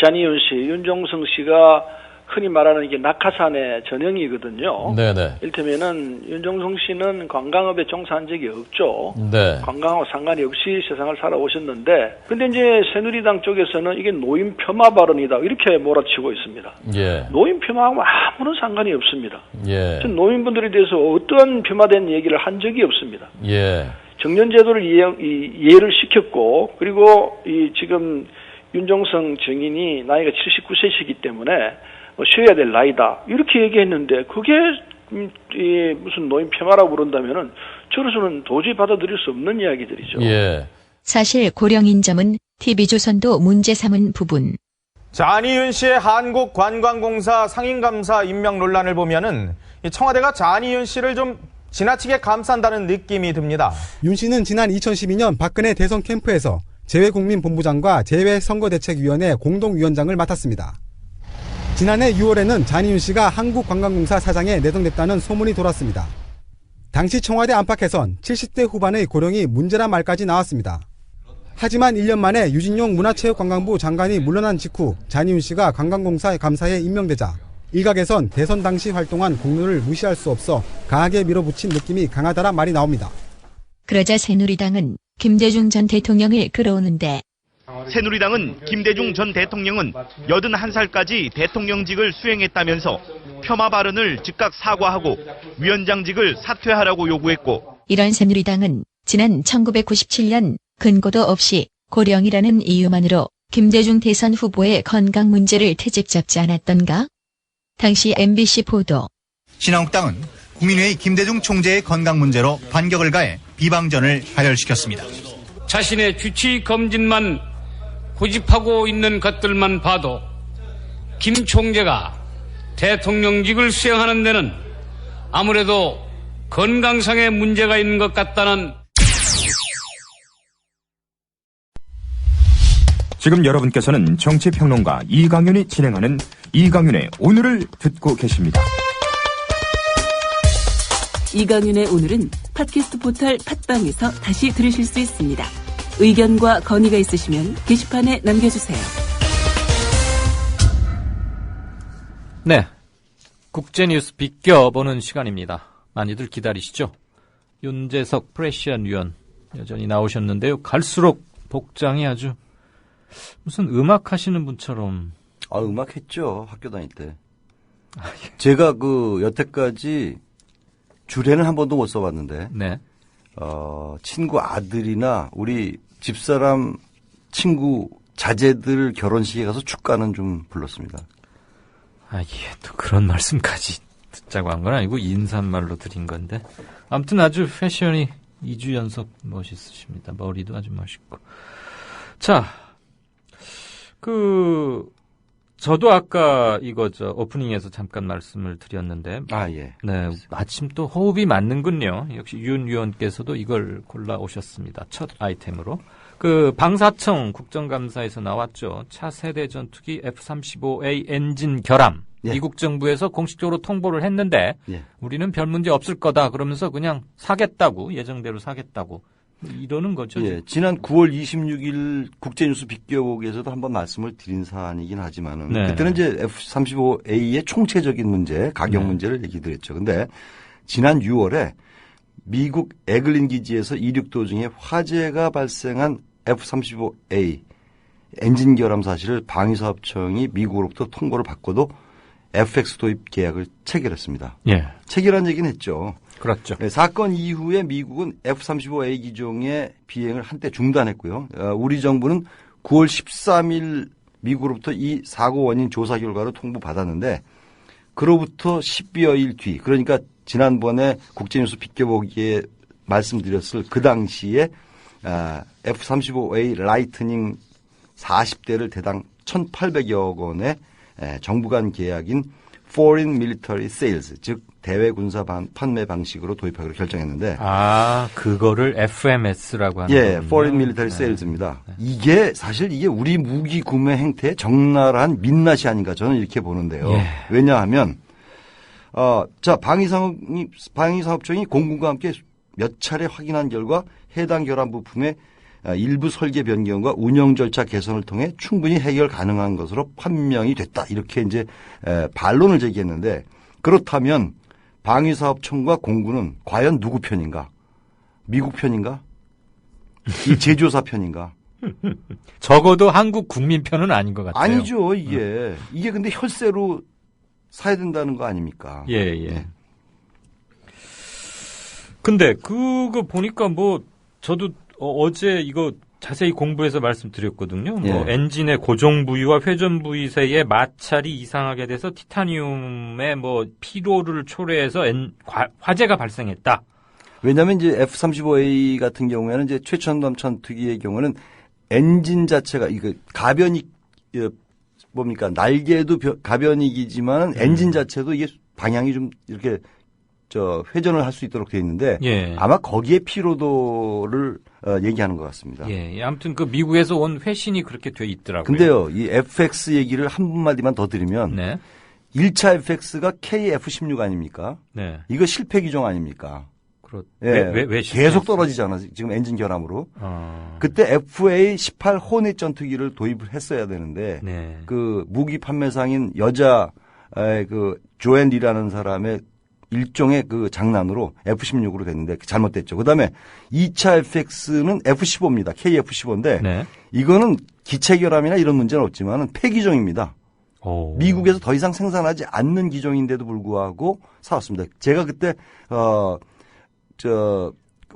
잔이윤 씨, 윤종성 씨가 흔히 말하는 이게 낙하산의 전형이거든요. 네네. 이를테면은 윤종성 씨는 관광업에 종사한 적이 없죠. 네. 관광하고 상관이 없이 세상을 살아오셨는데, 근데 이제 새누리당 쪽에서는 이게 노인 폄하 발언이다 이렇게 몰아치고 있습니다. 예. 노인 폄하하고 아무런 상관이 없습니다. 예. 전 노인분들에 대해서 어떠한 폄하된 얘기를 한 적이 없습니다. 예. 정년제도를 이해를 시켰고, 그리고 이 지금 윤종성 정인이 나이가 79세이기 때문에 쉬어야 될 나이다 이렇게 얘기했는데 그게 무슨 노인 폄하라고 그런다면은 저로서는 도저히 받아들일 수 없는 이야기들이죠. 예. 사실 고령인 점은 TV조선도 문제 삼은 부분. 잔이윤 씨의 한국관광공사 상임감사 임명 논란을 보면은 청와대가 잔이윤 씨를 좀 지나치게 감싼다는 느낌이 듭니다. 윤 씨는 지난 2012년 박근혜 대선 캠프에서 재외국민본부장과 재외선거대책위원회 공동위원장을 맡았습니다. 지난해 6월에는 잔이윤 씨가 한국관광공사 사장에 내정됐다는 소문이 돌았습니다. 당시 청와대 안팎에선 70대 후반의 고령이 문제란 말까지 나왔습니다. 하지만 1년 만에 유진용 문화체육관광부 장관이 물러난 직후 잔이윤 씨가 관광공사 감사에 임명되자 일각에선 대선 당시 활동한 공로를 무시할 수 없어 강하게 밀어붙인 느낌이 강하다란 말이 나옵니다. 그러자 새누리당은 김대중 전 대통령을 끌어오는데 새누리당은 김대중 전 대통령은 81살까지 대통령직을 수행했다면서 폄하 발언을 즉각 사과하고 위원장직을 사퇴하라고 요구했고, 이런 새누리당은 지난 1997년 근거도 없이 고령이라는 이유만으로 김대중 대선 후보의 건강 문제를 트집 잡지 않았던가? 당시 MBC 보도. 신한국당은 국민회의 김대중 총재의 건강 문제로 반격을 가해 비방전을 발열시켰습니다. 자신의 주치 검진만 고집하고 있는 것들만 봐도 김 총재가 대통령직을 수행하는 데는 아무래도 건강상의 문제가 있는 것 같다는. 지금 여러분께서는 정치평론가 이강윤이 진행하는 이강윤의 오늘을 듣고 계십니다. 이강윤의 오늘은 팟캐스트 포털 팟빵에서 다시 들으실 수 있습니다. 의견과 건의가 있으시면 게시판에 남겨주세요. 네, 국제뉴스 비껴보는 시간입니다. 많이들 기다리시죠? 윤재석 프레시안 위원 여전히 나오셨는데요. 갈수록 복장이 아주 무슨 음악 하시는 분처럼. 음악 했죠. 학교 다닐 때. 제가 여태까지 주례는 한 번도 못 써봤는데. 네. 친구 아들이나 우리 집사람 친구 자제들 결혼식에 가서 축가는 좀 불렀습니다. 이게 또 그런 말씀까지 듣자고 한 건 아니고 인사말로 드린 건데. 아무튼 아주 패션이 2주 연속 멋있으십니다. 머리도 아주 멋있고. 자, 저도 아까 오프닝에서 잠깐 말씀을 드렸는데. 예. 네. 마침 또 호흡이 맞는군요. 역시 윤 위원께서도 이걸 골라오셨습니다. 첫 아이템으로. 방사청 국정감사에서 나왔죠. 차세대 전투기 F-35A 엔진 결함. 예. 미국 정부에서 공식적으로 통보를 했는데. 예. 우리는 별 문제 없을 거다. 그러면서 그냥 사겠다고, 예정대로 사겠다고. 이러는 거죠. 예, 지난 9월 26일 국제뉴스 비껴보기에서도 한번 말씀을 드린 사안이긴 하지만은 네. 그때는 이제 F-35A의 총체적인 문제, 가격 문제를 얘기드렸죠. 근데 지난 6월에 미국 에글린 기지에서 이륙 도중에 화재가 발생한 F-35A 엔진 결함 사실을 방위사업청이 미국으로부터 통보를 받고도 FX 도입 계약을 체결했습니다. 예. 체결한 얘기는 했죠. 그렇죠. 네, 사건 이후에 미국은 F-35A 기종의 비행을 한때 중단했고요. 우리 정부는 9월 13일 미국으로부터 이 사고 원인 조사 결과를 통보받았는데 그로부터 10여일 뒤, 그러니까 지난번에 국제뉴스 비껴보기에 말씀드렸을 그 당시에 F-35A 라이트닝 40대를 대당 1,800여 원의 정부 간 계약인 Foreign Military Sales, 즉 대외 군사 판매 방식으로 도입하기로 결정했는데 그거를 FMS라고 하는 거군요. Foreign Military Sales입니다. 이게 사실 이게 우리 무기 구매 행태의 적나라한 민낯이 아닌가 저는 이렇게 보는데요. 예. 왜냐하면 자 방위산업청이 공군과 함께 몇 차례 확인한 결과 해당 결함 부품의 일부 설계 변경과 운영 절차 개선을 통해 충분히 해결 가능한 것으로 판명이 됐다. 이렇게 이제 반론을 제기했는데 그렇다면 방위사업청과 공군은 과연 누구 편인가? 미국 편인가? 이 제조사 편인가? 적어도 한국 국민 편은 아닌 것 같아요. 아니죠, 이게. 이게 근데 혈세로 사야 된다는 거 아닙니까? 예. 네. 근데 그거 보니까 뭐 저도 어제 이거 자세히 공부해서 말씀드렸거든요. 예. 뭐 엔진의 고정 부위와 회전 부위 사이에 마찰이 이상하게 돼서 티타늄의 뭐 피로를 초래해서 화재가 발생했다. 왜냐하면 이제 F-35A 같은 경우에는 이제 최첨단 전투기의 경우는 엔진 자체가 이거 가변이 뭡니까 날개도 가변이기지만은 엔진 자체도 이게 방향이 좀 이렇게 회전을 할 수 있도록 되어 있는데 예. 아마 거기에 피로도를 얘기하는 것 같습니다. 예. 아무튼 그 미국에서 온 회신이 그렇게 돼 있더라고요. 근데요, 이 FX 얘기를 한 마디만 더 드리면 1차 FX가 KF-16 아닙니까? 네. 이거 실패 기종 아닙니까? 왜 계속 떨어지잖아. 지금 엔진 결함으로. 그때 FA-18 호넷 전투기를 도입을 했어야 되는데 그 무기 판매상인 여자 그 조앤 리라는 사람의 일종의 그 장난으로 F-16으로 됐는데 잘못됐죠. 그다음에 2차 FX는 F-15입니다. KF-15인데 이거는 기체 결함이나 이런 문제는 없지만은 폐기종입니다. 미국에서 더 이상 생산하지 않는 기종인데도 불구하고 사왔습니다. 제가 그때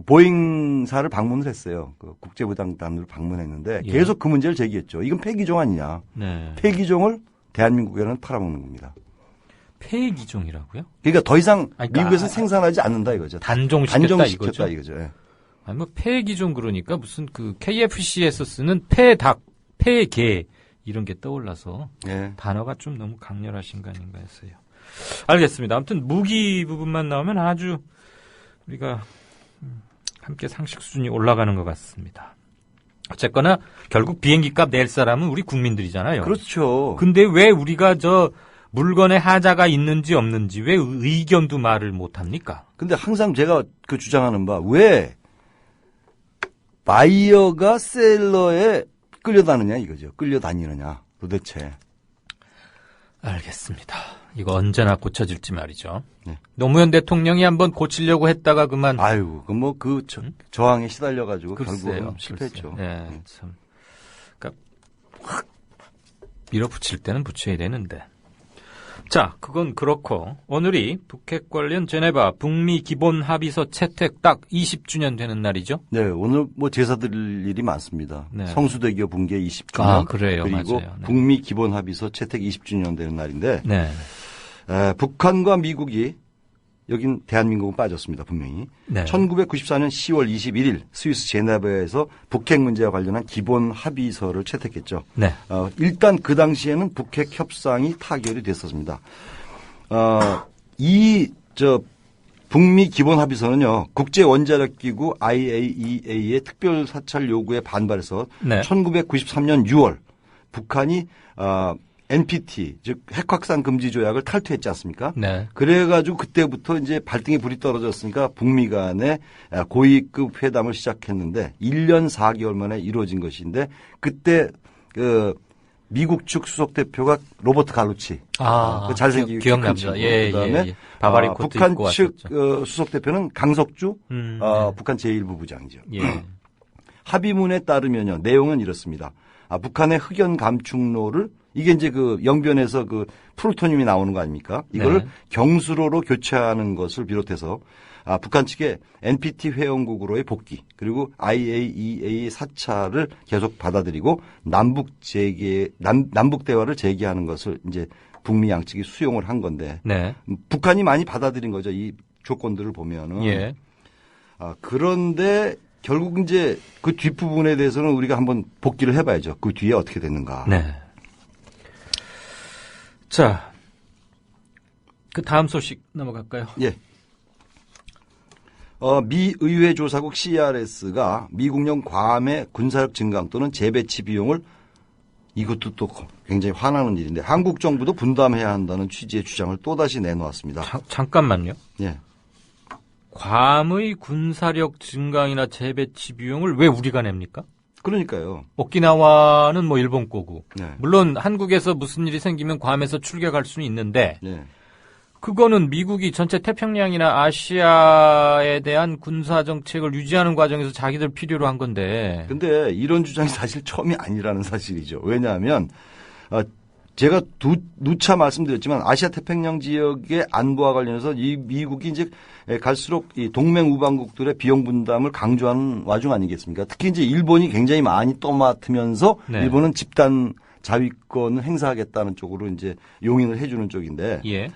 보잉사를 방문을 했어요. 그 국제부장단으로 방문했는데 계속 그 문제를 제기했죠. 이건 폐기종 아니냐. 폐기종을 대한민국에는 팔아먹는 겁니다. 폐기종이라고요? 그러니까 더 이상 미국에서 생산하지 않는다 이거죠. 단종시켰다 이거죠. 예. 아니 뭐 폐기종 그러니까 무슨 그 KFC에서 쓰는 폐닭, 폐개 이런 게 떠올라서 단어가 좀 너무 강렬하신 거 아닌가 했어요. 알겠습니다. 아무튼 무기 부분만 나오면 아주 우리가 함께 상식 수준이 올라가는 것 같습니다. 어쨌거나 결국 비행기 값 낼 사람은 우리 국민들이잖아요. 그렇죠. 근데 왜 우리가 물건에 하자가 있는지 없는지 왜 의견도 말을 못합니까? 근데 항상 제가 그 주장하는 바 왜 바이어가 셀러에 끌려다니냐 이거죠. 끌려다니느냐 도대체. 알겠습니다. 이거 언제나 고쳐질지 말이죠. 노무현 대통령이 한번 고치려고 했다가 그만. 아유, 저항에 시달려가지고 결국은 실패했죠. 네, 참. 그러니까 확 밀어붙일 때는 붙여야 되는데. 자, 그건 그렇고 오늘이 북핵 관련 제네바 북미 기본 합의서 채택 딱 20주년 되는 날이죠. 네, 오늘 뭐 제사 드릴 일이 많습니다. 성수대교 붕괴 20주년. 그래요, 그리고 맞아요. 북미 기본 합의서 채택 20주년 되는 날인데 북한과 미국이 여긴 대한민국은 빠졌습니다. 분명히. 1994년 10월 21일 스위스 제네바에서 북핵 문제와 관련한 기본 합의서를 채택했죠. 일단 그 당시에는 북핵 협상이 타결이 됐었습니다. 북미 기본 합의서는요. 국제 원자력 기구 IAEA의 특별 사찰 요구에 반발해서 1993년 6월 북한이 NPT, 즉 핵확산 금지 조약을 탈퇴했지 않습니까? 그래가지고 그때부터 이제 발등에 불이 떨어졌으니까 북미 간에 고위급 회담을 시작했는데 1년 4개월 만에 이루어진 것인데 그때 미국 측 수석 대표가 로버트 갈루치, 그 잘생기고 기억납니다. 그다음에 북한 측 수석 대표는 강석주, 북한 제1부 부장이죠. 합의문에 따르면요 내용은 이렇습니다. 북한의 흑연 감축로를 이게 이제 그 영변에서 그 플루토늄이 나오는 거 아닙니까? 이거를 네. 경수로로 교체하는 것을 비롯해서 북한 측의 NPT 회원국으로의 복귀 그리고 IAEA 사찰을 계속 받아들이고 남북 대화를 재개하는 것을 이제 북미 양측이 수용을 한 건데 네. 북한이 많이 받아들인 거죠. 이 조건들을 보면은. 예. 그런데 결국 이제 그 뒷부분에 대해서는 우리가 한번 복기를 해봐야죠. 그 뒤에 어떻게 됐는가. 네. 자, 그 다음 소식 넘어갈까요? 예. 미 의회 조사국 CRS가 미국령 괌의 군사력 증강 또는 재배치 비용을 이것도 또 굉장히 화나는 일인데 한국 정부도 분담해야 한다는 취지의 주장을 또다시 내놓았습니다. 잠깐만요. 예. 괌의 군사력 증강이나 재배치 비용을 왜 우리가 냅니까? 그러니까요. 오키나와는 뭐 일본 거고. 네. 물론 한국에서 무슨 일이 생기면 괌에서 출격할 수는 있는데 네. 그거는 미국이 전체 태평양이나 아시아에 대한 군사 정책을 유지하는 과정에서 자기들 필요로 한 건데. 근데 이런 주장이 사실 처음이 아니라는 사실이죠. 왜냐하면 제가 누차 말씀드렸지만 아시아 태평양 지역의 안보와 관련해서 이 미국이 이제 갈수록 이 동맹 우방국들의 비용 분담을 강조하는 와중 아니겠습니까? 특히 이제 일본이 굉장히 많이 떠맡으면서 네. 일본은 집단 자위권을 행사하겠다는 쪽으로 이제 용인을 해주는 쪽인데. 예.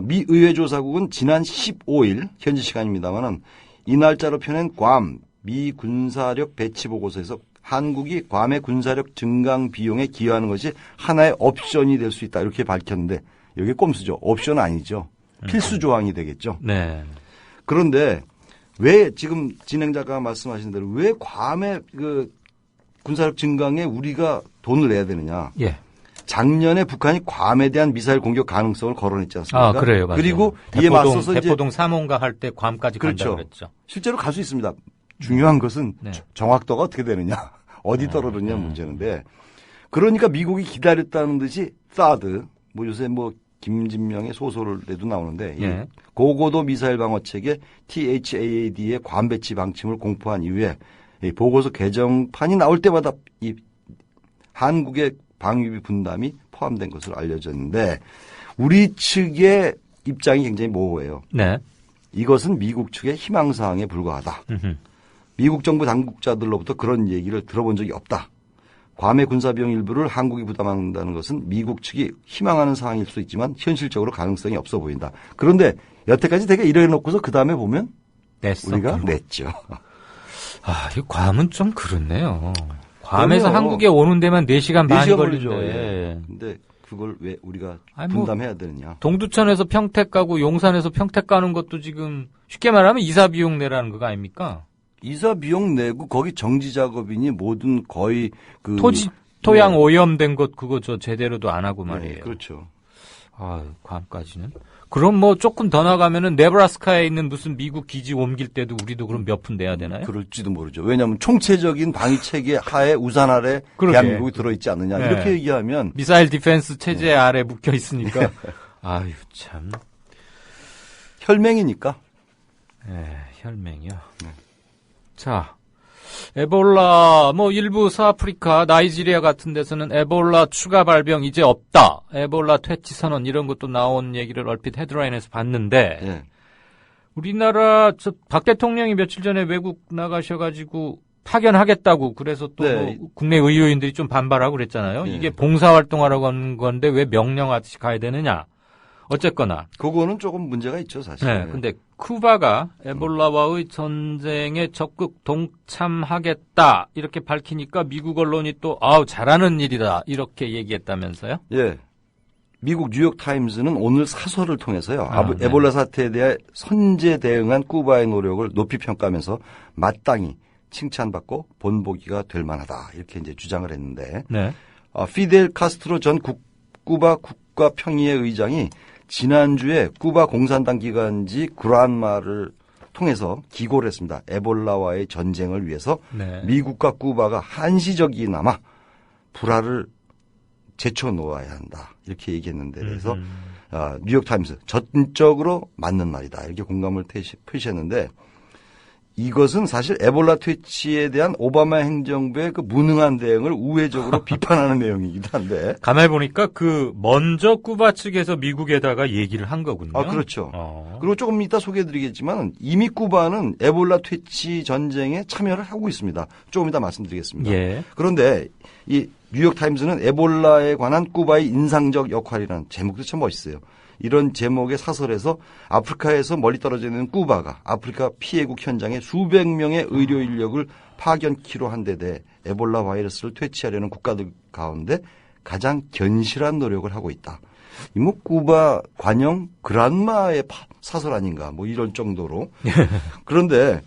미 의회 조사국은 지난 15일 현지 시간입니다만은 이 날짜로 펴낸 괌 미 군사력 배치 보고서에서 한국이 괌의 군사력 증강 비용에 기여하는 것이 하나의 옵션이 될 수 있다 이렇게 밝혔는데 여기 꼼수죠. 옵션 아니죠. 필수 조항이 되겠죠. 네. 그런데 왜 지금 진행자가 말씀하신 대로 왜 괌의 그 군사력 증강에 우리가 돈을 내야 되느냐? 예. 작년에 북한이 괌에 대한 미사일 공격 가능성을 거론했지 않습니까? 그래요. 맞아요. 그리고 이에 맞서서 대포동 3호인가 할 때 괌까지 그렇죠. 간다고 그랬죠. 실제로 갈 수 있습니다. 중요한 것은 네. 정확도가 어떻게 되느냐, 어디 떨어졌냐 문제인데 그러니까 미국이 기다렸다는 듯이 사드, 뭐 요새 뭐 김진명의 소설에도 나오는데 네. 고고도 미사일 방어 체계 THAAD의 괌 배치 방침을 공포한 이후에 이 보고서 개정판이 나올 때마다 이 한국의 방위비 분담이 포함된 것으로 알려졌는데 우리 측의 입장이 굉장히 모호해요. 네. 이것은 미국 측의 희망사항에 불과하다. 미국 정부 당국자들로부터 그런 얘기를 들어본 적이 없다. 괌의 군사비용 일부를 한국이 부담한다는 것은 미국 측이 희망하는 사항일 수도 있지만 현실적으로 가능성이 없어 보인다. 그런데 여태까지 되게 이래놓고서 그 다음에 보면 우리가 냈죠. 이 괌은 좀 그렇네요. 괌에서 한국에 오는 데만 4시간 반이 걸리죠. 근데 그걸 왜 우리가 분담해야 되느냐. 동두천에서 평택 가고 용산에서 평택 가는 것도 지금 쉽게 말하면 이사 비용 내라는 거 아닙니까? 이사 비용 내고 거기 정지 작업이니 모든 거의 그 토양 오염된 것 그거 제대로도 안 하고 말이에요. 네, 그렇죠. 괌까지는. 그럼 뭐 조금 더 나가면은 네브라스카에 있는 무슨 미국 기지 옮길 때도 우리도 그럼 몇 푼 내야 되나요? 그럴지도 모르죠. 왜냐하면 총체적인 방위 체계 하에 우산 아래 대한민국이 들어있지 않느냐. 네. 이렇게 얘기하면 미사일 디펜스 체제 아래 묶여 있으니까. 아유 참. 혈맹이니까. 네, 혈맹이요. 네. 자. 에볼라, 일부 서아프리카, 나이지리아 같은 데서는 에볼라 추가 발병 이제 없다. 에볼라 퇴치 선언 이런 것도 나온 얘기를 얼핏 헤드라인에서 봤는데, 네. 우리나라, 박 대통령이 며칠 전에 외국 나가셔가지고 파견하겠다고 그래서 또 네. 국내 의료인들이 좀 반발하고 그랬잖아요. 네. 이게 봉사활동하라고 하는 건데 왜 명령하듯이 가야 되느냐. 어쨌거나. 그거는 조금 문제가 있죠, 사실. 네. 근데 쿠바가 에볼라와의 전쟁에 적극 동참하겠다 이렇게 밝히니까 미국 언론이 또 잘하는 일이다 이렇게 얘기했다면서요? 예. 미국 뉴욕 타임즈는 오늘 사설을 통해서요. 에볼라 사태에 대해 선제 대응한 쿠바의 노력을 높이 평가하면서 마땅히 칭찬받고 본보기가 될 만하다 이렇게 이제 주장을 했는데, 네. 피델 카스트로 전 쿠바 국가평의회 의장이 지난주에 쿠바 공산당 기관지 그란마를 통해서 기고를 했습니다. 에볼라와의 전쟁을 위해서 네. 미국과 쿠바가 한시적이나마 불화를 제쳐놓아야 한다. 이렇게 얘기했는데 그래서 뉴욕타임스 전적으로 맞는 말이다. 이렇게 공감을 표시했는데 이것은 사실 에볼라 퇴치에 대한 오바마 행정부의 그 무능한 대응을 우회적으로 비판하는 내용이기도 한데. 가만히 보니까 먼저 쿠바 측에서 미국에다가 얘기를 한 거군요. 아, 그렇죠. 그리고 조금 이따 소개해드리겠지만 이미 쿠바는 에볼라 퇴치 전쟁에 참여를 하고 있습니다. 조금 이따 말씀드리겠습니다. 예. 그런데 이 뉴욕타임스는 에볼라에 관한 쿠바의 인상적 역할이라는 제목도 참 멋있어요. 이런 제목의 사설에서 아프리카에서 멀리 떨어져 있는 쿠바가 아프리카 피해국 현장에 수백 명의 의료 인력을 파견키로 한 데 대해 에볼라 바이러스를 퇴치하려는 국가들 가운데 가장 견실한 노력을 하고 있다. 이 뭐 쿠바 관영 그란마의 사설 아닌가 뭐 이런 정도로. 그런데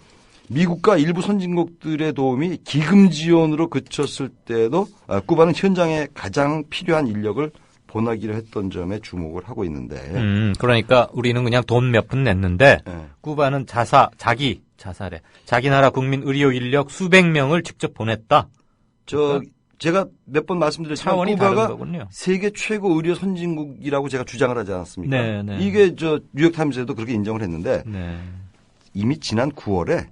미국과 일부 선진국들의 도움이 기금 지원으로 그쳤을 때도 쿠바는 현장에 가장 필요한 인력을 보내기로 했던 점에 주목을 하고 있는데. 그러니까 우리는 그냥 돈 몇 푼 냈는데 쿠바는 자기 나라 국민 의료 인력 수백 명을 직접 보냈다. 제가 몇 번 말씀드렸지만 쿠바가 세계 최고 의료 선진국이라고 제가 주장을 하지 않았습니까? 네. 이게 뉴욕타임스에도 그렇게 인정을 했는데 이미 지난 9월에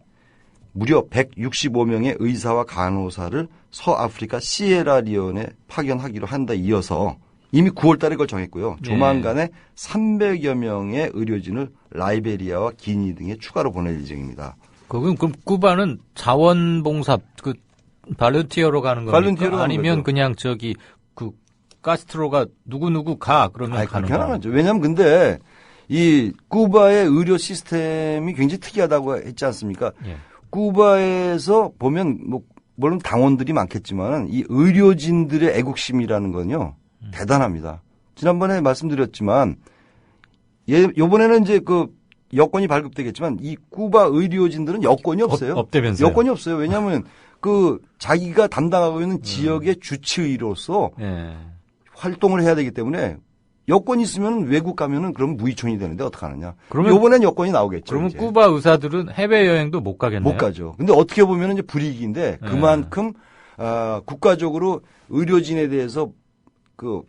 무려 165명의 의사와 간호사를 서아프리카 시에라리온에 파견하기로 한 데 이어서 이미 9월 달에 그걸 정했고요. 조만간에 300여 명의 의료진을 라이베리아와 기니 등에 추가로 보낼 예정입니다. 그럼 쿠바는 자원봉사 발런티어로 가는 겁니까? 아니면 그냥 카스트로가 누구 가 그러면 가는 거예요? 그렇게 왜냐하면 근데 이 쿠바의 의료 시스템이 굉장히 특이하다고 했지 않습니까? 예. 쿠바에서 보면 물론 당원들이 많겠지만 이 의료진들의 애국심이라는 건요. 대단합니다. 지난번에 말씀드렸지만 이번에는 이제 여권이 발급되겠지만 이 쿠바 의료진들은 여권이 없어요. 없다면서요? 여권이 없어요. 왜냐하면 자기가 담당하고 있는 지역의 주치의로서 활동을 해야 되기 때문에 여권이 있으면 외국 가면은 그럼 무이촌이 되는데 어떡하느냐. 그러면 이번엔 여권이 나오겠죠. 그러면 이제. 쿠바 의사들은 해외여행도 못 가겠네요. 못 가죠. 근데 어떻게 보면 이제 불이익인데 그만큼 국가적으로 의료진에 대해서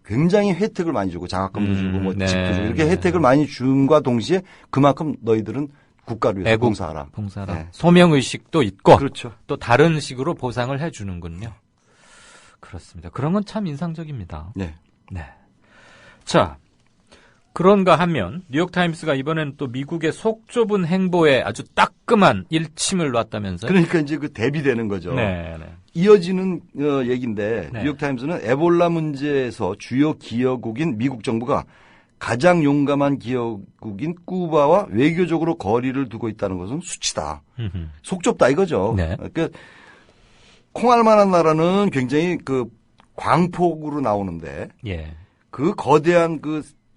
굉장히 혜택을 많이 주고 자가금도 주고 집도 주고 이렇게 혜택을 많이 준과 동시에 그만큼 너희들은 국가를 위해서 봉사하라. 네. 소명의식도 있고 그렇죠. 또 다른 식으로 보상을 해 주는군요. 그렇습니다. 그런 건 참 인상적입니다. 네. 자, 그런가 하면 뉴욕타임스가 이번엔 또 미국의 속 좁은 행보에 아주 따끔한 일침을 놨다면서요? 그러니까 이제 대비되는 거죠. 네. 이어지는 얘기인데 뉴욕타임스는 에볼라 문제에서 주요 기여국인 미국 정부가 가장 용감한 기여국인 쿠바와 외교적으로 거리를 두고 있다는 것은 수치다. 속 좁다 이거죠. 그러니까 콩알만한 나라는 굉장히 광폭으로 나오는데 그 거대한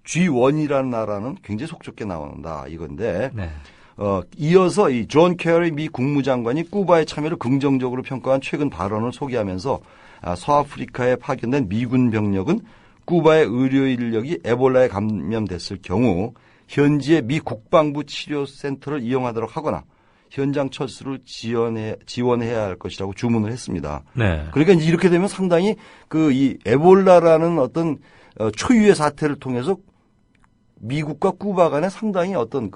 G1이라는 나라는 굉장히 속 좁게 나온다 이건데 이어서 이 존 케리 미 국무장관이 쿠바의 참여를 긍정적으로 평가한 최근 발언을 소개하면서 서아프리카에 파견된 미군 병력은 쿠바의 의료 인력이 에볼라에 감염됐을 경우 현지의 미 국방부 치료센터를 이용하도록 하거나 현장 철수를 지원해야 할 것이라고 주문을 했습니다. 그러니까 이렇게 되면 상당히 이 에볼라라는 어떤 초유의 사태를 통해서 미국과 쿠바 간에 상당히 어떤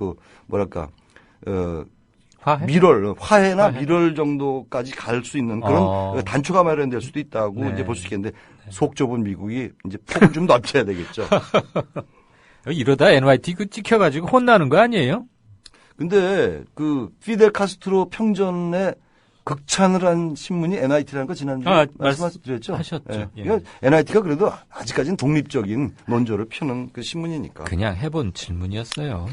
화해나 밀월 정도까지 갈 수 있는 그런 단초가 마련될 수도 있다고 이제 볼 수 있겠는데 속 좁은 미국이 이제 폭을 좀 넓혀야 되겠죠. 이러다 NYT 찍혀가지고 혼나는 거 아니에요? 근데 피델 카스트로 평전에 극찬을 한 신문이 NIT라는 거 지난주에 말씀드렸죠. 하셨죠. NIT가 그래도 아직까지는 독립적인 논조를 펴는 신문이니까. 그냥 해본 질문이었어요.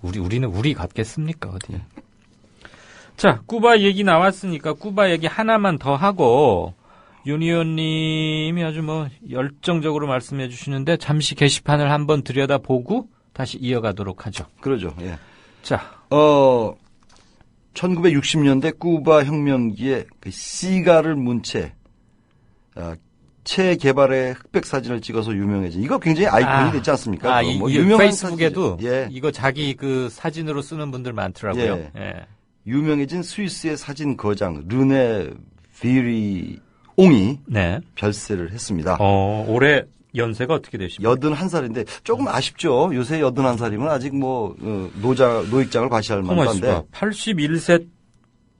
우리는 우리 같겠습니까 어디? 자, 쿠바 얘기 나왔으니까 쿠바 얘기 하나만 더 하고 윤 의원님이 아주 열정적으로 말씀해 주시는데 잠시 게시판을 한번 들여다보고 다시 이어가도록 하죠. 그러죠. 자, 1960년대 쿠바 혁명기에 시가를 문 채 개발의 흑백 사진을 찍어서 유명해진 이거 굉장히 아이콘이 됐지 않습니까? 유명한 페이스북에도 이거 자기 사진으로 쓰는 분들 많더라고요. 유명해진 스위스의 사진 거장 르네 비리옹이 별세를 했습니다. 올해 연세가 어떻게 되십니까? 81살인데 조금 아쉽죠. 요새 81살이면 아직 노익장을 과시할 만한데. 81세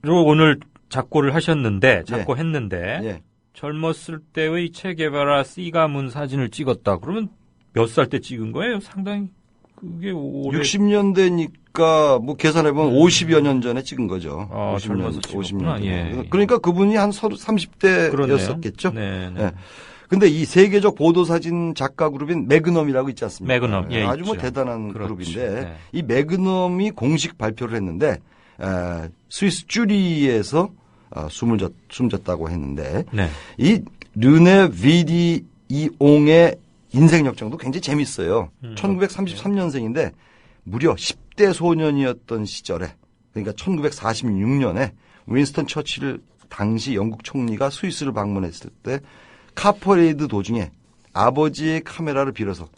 오늘 작고를 하셨는데, 작고했는데, 젊었을 때의 체게바라 C 가문 사진을 찍었다. 그러면 몇 살 때 찍은 거예요? 상당히 그게 오래 60년대니까 뭐 계산해보면 50여 년 전에 찍은 거죠. 50년. 예. 그러니까 그분이 한 30대였었겠죠. 네. 근데 이 세계적 보도사진 작가 그룹인 매그넘이라고 있지 않습니까? 매그넘, 예, 아주 있죠. 뭐 대단한 그렇죠. 그룹인데 네. 이 매그넘이 공식 발표를 했는데 스위스 쭈리히에서 숨졌다고 했는데 이 르네 비디 이옹의 인생 역정도 굉장히 재밌어요. 1933년생인데 무려 10대 소년이었던 시절에 그러니까 1946년에 윈스턴 처칠 당시 영국 총리가 스위스를 방문했을 때 카퍼레이드 도중에 아버지의 카메라를 빌어서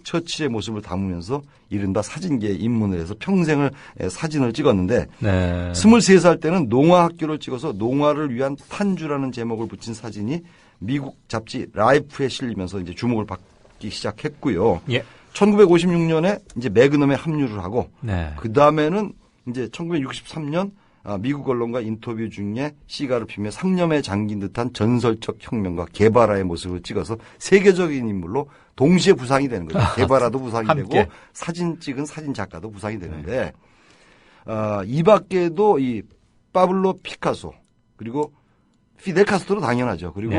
처칠의 모습을 담으면서 이른바 사진계에 입문을 해서 평생을 사진을 찍었는데 23살 때는 농화학교를 찍어서 농화를 위한 탄주라는 제목을 붙인 사진이 미국 잡지 라이프에 실리면서 이제 주목을 받기 시작했고요. 1956년에 이제 매그넘에 합류를 하고 그 다음에는 이제 1963년 미국 언론과 인터뷰 중에 시가를 피며 상념에 잠긴 듯한 전설적 혁명가 게바라의 모습을 찍어서 세계적인 인물로 동시에 부상이 되는 거죠. 게바라도 부상이 되고 사진 찍은 사진 작가도 부상이 되는데 이 밖에도 이 파블로 피카소 그리고 피델 카스트로 당연하죠. 그리고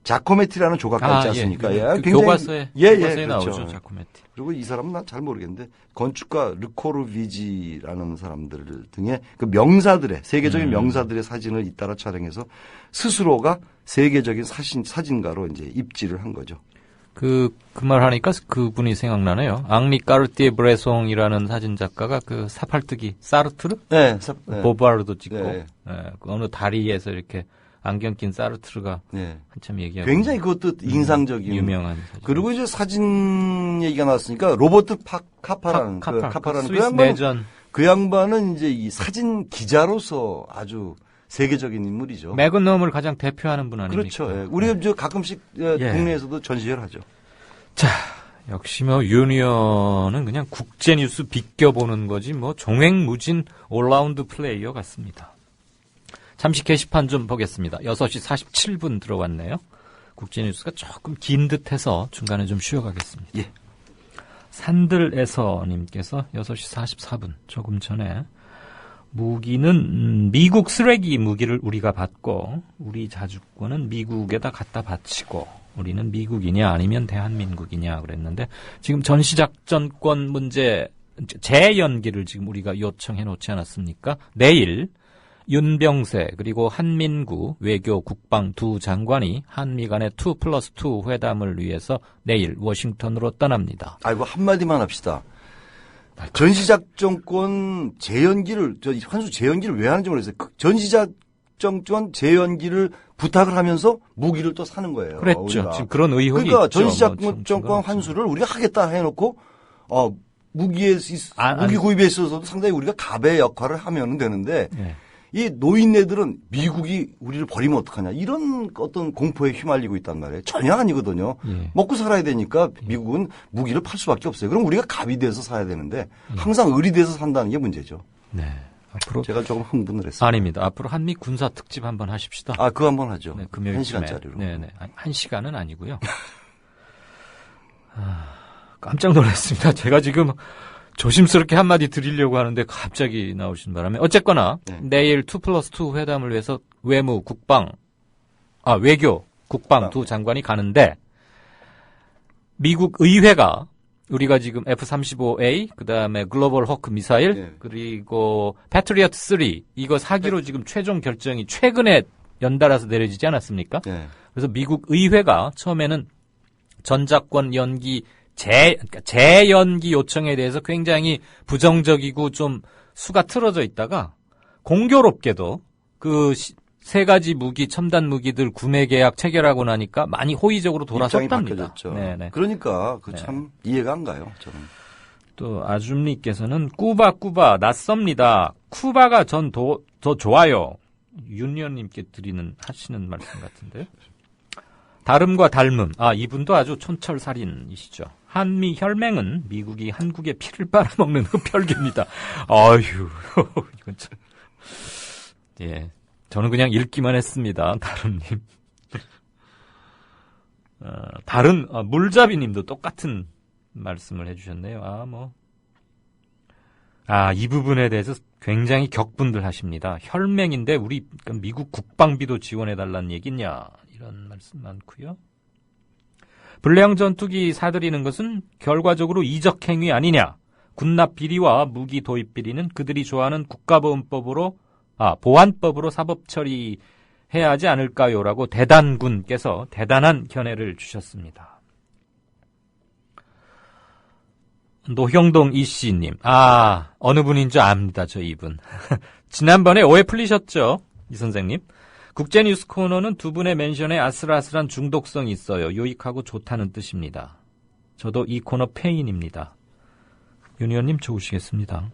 자코메티라는 조각가 있지 않습니까? 교과서에 그렇죠. 나오죠. 자코메티. 그리고 이 사람은 난 잘 모르겠는데 건축가 르코르비지라는 사람들 등의 그 명사들의 세계적인 명사들의 사진을 잇따라 촬영해서 스스로가 세계적인 사진가로 이제 입지를 한 거죠. 그 말 하니까 그분이 생각나네요. 앙리 까르띠에 브레송이라는 사진 작가가 그 사팔뜨기 사르트르? 보바르도 찍고 그 어느 다리에서 이렇게 안경 낀 사르트르가 한참 얘기하고 굉장히 그것도 인상적인 유명한 사진. 그리고 이제 사진 얘기가 나왔으니까 로버트 카파라는 그 양반은 이제 이 사진 기자로서 아주 세계적인 인물이죠. 매그넘을 가장 대표하는 분 아닙니까? 그렇죠. 우리가 저 가끔씩 국내에서도 전시회를 하죠. 자, 역시 뭐 유니언은 그냥 국제뉴스 비껴보는 거지 뭐 종횡무진 올라운드 플레이어 같습니다. 잠시 게시판 좀 보겠습니다. 6시 47분 들어왔네요. 국제뉴스가 조금 긴 듯해서 중간에 좀 쉬어가겠습니다. 산들에서님께서 6시 44분 조금 전에 무기는 미국 쓰레기 무기를 우리가 받고 우리 자주권은 미국에다 갖다 바치고 우리는 미국이냐 아니면 대한민국이냐 그랬는데 지금 전시작전권 문제 재연기를 지금 우리가 요청해 놓지 않았습니까? 내일 윤병세 그리고 한민구 외교 국방 두 장관이 한미 간의 2+2 회담을 위해서 내일 워싱턴으로 떠납니다. 아이고 한마디만 합시다. 전시작전권 재연기를 환수 재연기를 왜 하는지 모르겠어요. 전시작전권 재연기를 부탁을 하면서 무기를 또 사는 거예요. 그랬죠. 우리가. 지금 그런 의혹이 그러니까 있죠. 전시작전권 환수를 우리가 하겠다 해놓고 무기 구입에 있어서도 상당히 우리가 갑의 역할을 하면 되는데 이 노인네들은 미국이 우리를 버리면 어떡하냐 이런 어떤 공포에 휘말리고 있단 말이에요. 전혀 아니거든요. 먹고 살아야 되니까 미국은 무기를 팔 수밖에 없어요. 그럼 우리가 갑이 돼서 사야 되는데 항상 을이 돼서 산다는 게 문제죠. 앞으로 제가 조금 흥분을 했습니다. 아닙니다. 앞으로 한미 군사 특집 한번 하십시다. 그거 한번 하죠. 금요일 1시간짜리로. 네네. 1시간은 아니고요. 깜짝 놀랐습니다. 제가 지금 조심스럽게 한마디 드리려고 하는데 갑자기 나오신 바람에 어쨌거나 내일 2+2 회담을 위해서 외교, 국방 두 장관이 가는데 미국 의회가 우리가 지금 F-35A 그다음에 글로벌 호크 미사일 그리고 패트리어트 3 이거 사기로 지금 최종 결정이 최근에 연달아서 내려지지 않았습니까? 그래서 미국 의회가 처음에는 전작권 연기 재연기 요청에 대해서 굉장히 부정적이고 좀 수가 틀어져 있다가 공교롭게도 그 세 가지 무기, 첨단 무기들 구매 계약 체결하고 나니까 많이 호의적으로 돌아섰답니다. 네네. 그러니까 참 이해가 안 가요. 저는. 또 아줌님께서는 꾸바 낯섭니다. 쿠바가 전 더 좋아요. 윤리원님께 하시는 말씀 같은데요. 다름과 닮음. 이분도 아주 촌철살인이시죠. 한미 혈맹은 미국이 한국의 피를 빨아먹는 흡혈귀입니다. 아유, 이건 참. 예. 저는 그냥 읽기만 했습니다. 다른님. 물잡이님도 똑같은 말씀을 해주셨네요. 이 부분에 대해서 굉장히 격분들 하십니다. 혈맹인데 우리 미국 국방비도 지원해달라는 얘기냐, 이런 말씀 많고요. 불량 전투기 사들이는 것은 결과적으로 이적 행위 아니냐. 군납 비리와 무기 도입 비리는 그들이 좋아하는 보안법으로 사법 처리해야 하지 않을까요라고 대단군께서 대단한 견해를 주셨습니다. 노형동 이씨님, 어느 분인 줄 압니다, 저 이분. 지난번에 오해 풀리셨죠, 이 선생님? 국제뉴스 코너는 두 분의 멘션에 아슬아슬한 중독성이 있어요. 유익하고 좋다는 뜻입니다. 저도 이 코너 폐인입니다. 윤 의원님 좋으시겠습니다.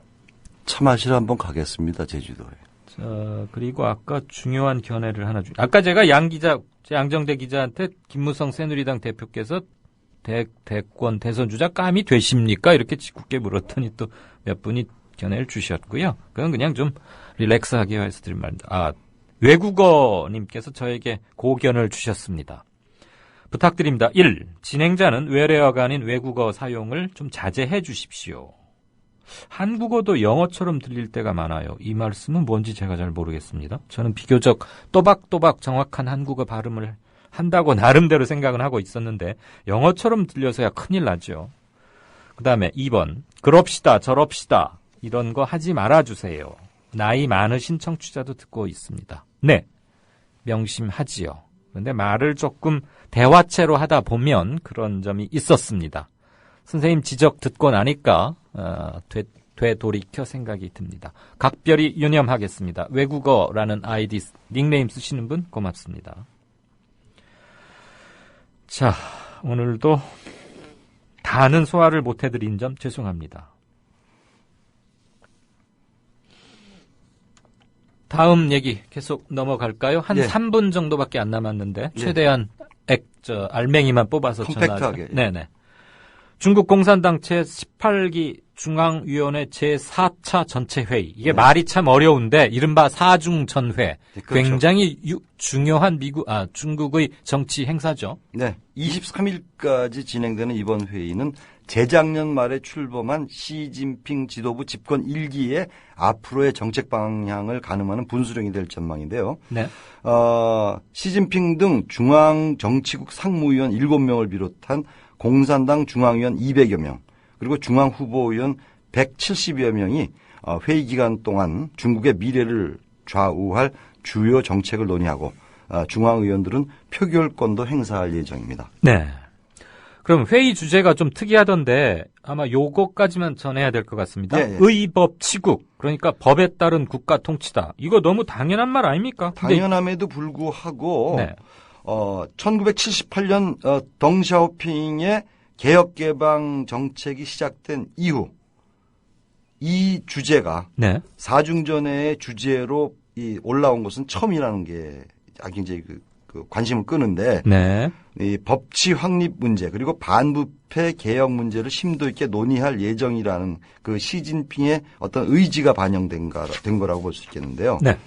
차 마시러 한번 가겠습니다, 제주도에. 자, 그리고 아까 중요한 견해를 하나 아까 제가 양정대 기자한테 김무성 새누리당 대표께서 대권 대선 주자 감이 되십니까? 이렇게 짓궂게 물었더니 또 몇 분이 견해를 주셨고요. 그건 그냥 좀 릴렉스하게 해서 드린 말입니다. 외국어님께서 저에게 고견을 주셨습니다. 부탁드립니다. 1. 진행자는 외래어가 아닌 외국어 사용을 좀 자제해 주십시오. 한국어도 영어처럼 들릴 때가 많아요. 이 말씀은 뭔지 제가 잘 모르겠습니다. 저는 비교적 또박또박 정확한 한국어 발음을 한다고 나름대로 생각은 하고 있었는데 영어처럼 들려서야 큰일 나죠. 그 다음에 2번. 그럽시다 저럽시다 이런 거 하지 말아주세요. 나이 많으신 청취자도 듣고 있습니다. 네, 명심하지요. 그런데 말을 조금 대화체로 하다 보면 그런 점이 있었습니다. 선생님 지적 듣고 나니까 되돌이켜 생각이 듭니다. 각별히 유념하겠습니다. 외국어라는 아이디 닉네임 쓰시는 분 고맙습니다. 자, 오늘도 다는 소화를 못해드린 점 죄송합니다. 다음 얘기 계속 넘어갈까요? 한 3분 정도밖에 안 남았는데 최대한 알맹이만 뽑아서 컴팩트하게. 네네. 중국 공산당 제18기 중앙위원회 제4차 전체회의. 이게 말이 참 어려운데 이른바 사중전회. 그렇죠. 굉장히 중요한 중국의 정치 행사죠. 네. 23일까지 진행되는 이번 회의는 재작년 말에 출범한 시진핑 지도부 집권 1기의 앞으로의 정책 방향을 가늠하는 분수령이 될 전망인데요. 네. 시진핑 등 중앙정치국 상무위원 7명을 비롯한 공산당 중앙위원 200여 명, 그리고 중앙후보위원 170여 명이 회의 기간 동안 중국의 미래를 좌우할 주요 정책을 논의하고 중앙의원들은 표결권도 행사할 예정입니다. 네. 그럼 회의 주제가 좀 특이하던데 아마 요거까지만 전해야 될 것 같습니다. 네, 네. 의법 치국, 그러니까 법에 따른 국가 통치다. 이거 너무 당연한 말 아닙니까? 당연함에도 불구하고 1978년 덩샤오핑의 개혁개방 정책이 시작된 이후 이 주제가 사중전회의 주제로 올라온 것은 처음이라는 게 굉장히 관심을 끄는데 이 법치 확립 문제 그리고 반부패 개혁 문제를 심도 있게 논의할 예정이라는 그 시진핑의 어떤 의지가 반영된 거라고 볼 수 있겠는데요. 네.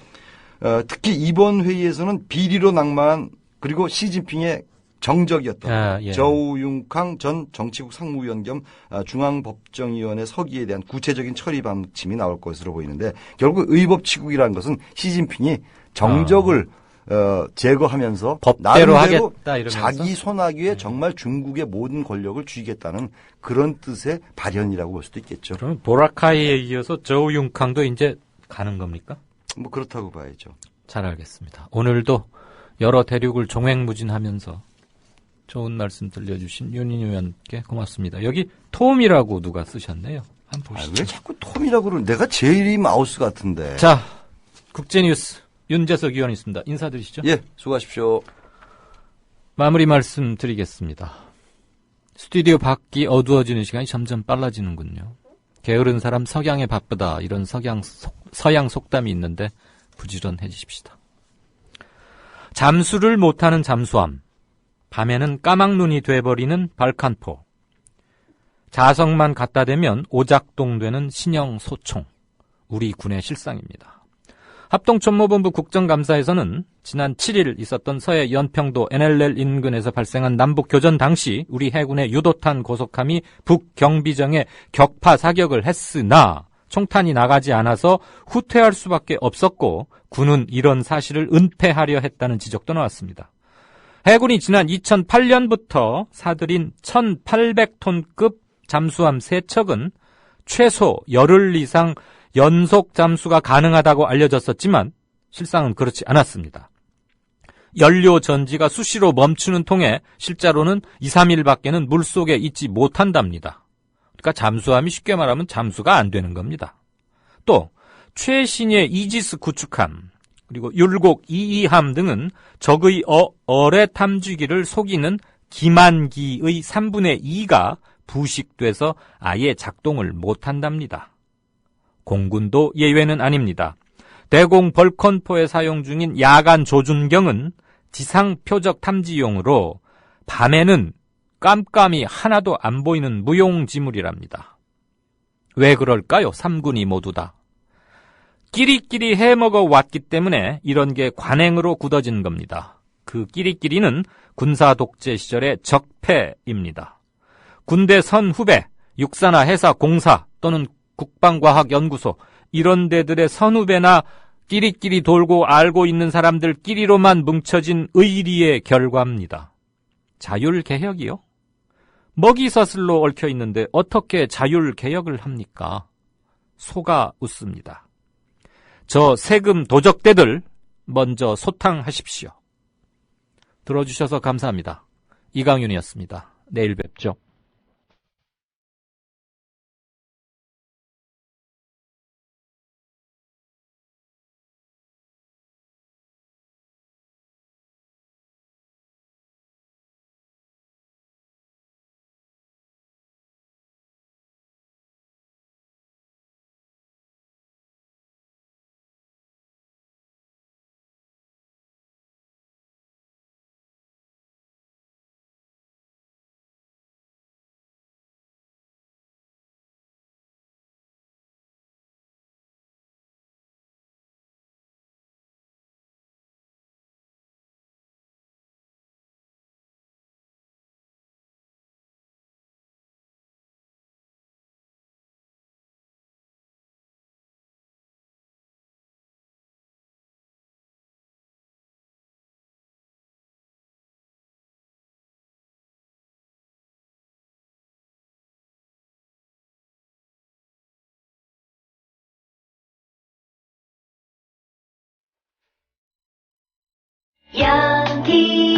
특히 이번 회의에서는 비리로 낭만 그리고 시진핑의 정적이었던 저우융캉 전 정치국 상무위원 겸 중앙법정위원회 서기에 대한 구체적인 처리 방침이 나올 것으로 보이는데 결국 의법치국이라는 것은 시진핑이 정적을 제거하면서 법대로 나름대로 하겠다 이러면서 자기 손아귀에 정말 중국의 모든 권력을 쥐겠다는 그런 뜻의 발현이라고 볼 수도 있겠죠. 그럼 보라카이에 이어서 저우융캉도 이제 가는 겁니까? 뭐 그렇다고 봐야죠. 잘 알겠습니다. 오늘도 여러 대륙을 종횡무진하면서 좋은 말씀 들려주신 윤희 의원께 고맙습니다. 여기 톰이라고 누가 쓰셨네요. 한번 보시죠. 왜 자꾸 톰이라고 그러는 내가 제일이 마우스 같은데. 자, 국제뉴스 윤재석 의원 있습니다. 인사드리시죠. 예, 수고하십시오. 마무리 말씀 드리겠습니다. 스튜디오 밖이 어두워지는 시간이 점점 빨라지는군요. 게으른 사람 석양에 바쁘다 이런 서양 속담이 있는데 부지런해지십시다. 잠수를 못하는 잠수함, 밤에는 까막눈이 돼버리는 발칸포, 자석만 갖다 대면 오작동 되는 신형 소총, 우리 군의 실상입니다. 합동참모본부 국정감사에서는 지난 7일 있었던 서해 연평도 NLL 인근에서 발생한 남북교전 당시 우리 해군의 유도탄 고속함이 북경비정에 격파 사격을 했으나 총탄이 나가지 않아서 후퇴할 수밖에 없었고 군은 이런 사실을 은폐하려 했다는 지적도 나왔습니다. 해군이 지난 2008년부터 사들인 1,800톤급 잠수함 3척은 최소 열흘 이상 연속 잠수가 가능하다고 알려졌었지만 실상은 그렇지 않았습니다. 연료 전지가 수시로 멈추는 통에 실제로는 2, 3일밖에는 물속에 있지 못한답니다. 그러니까 잠수함이 쉽게 말하면 잠수가 안 되는 겁니다. 또 최신의 이지스 구축함 그리고 율곡 22함 등은 적의 어뢰 탐지기를 속이는 기만기의 3분의 2가 부식돼서 아예 작동을 못한답니다. 공군도 예외는 아닙니다. 대공 벌컨포에 사용 중인 야간 조준경은 지상 표적 탐지용으로 밤에는 깜깜이 하나도 안 보이는 무용지물이랍니다. 왜 그럴까요? 3군이 모두 다. 끼리끼리 해먹어 왔기 때문에 이런 게 관행으로 굳어진 겁니다. 그 끼리끼리는 군사 독재 시절의 적폐입니다. 군대 선후배, 육사나 해사 공사 또는 국방과학연구소 이런 데들의 선후배나 끼리끼리 돌고 알고 있는 사람들끼리로만 뭉쳐진 의리의 결과입니다. 자율개혁이요? 먹이사슬로 얽혀 있는데 어떻게 자율개혁을 합니까? 속아 웃습니다. 저 세금 도적대들 먼저 소탕하십시오. 들어주셔서 감사합니다. 이강윤이었습니다. 내일 뵙죠. 양기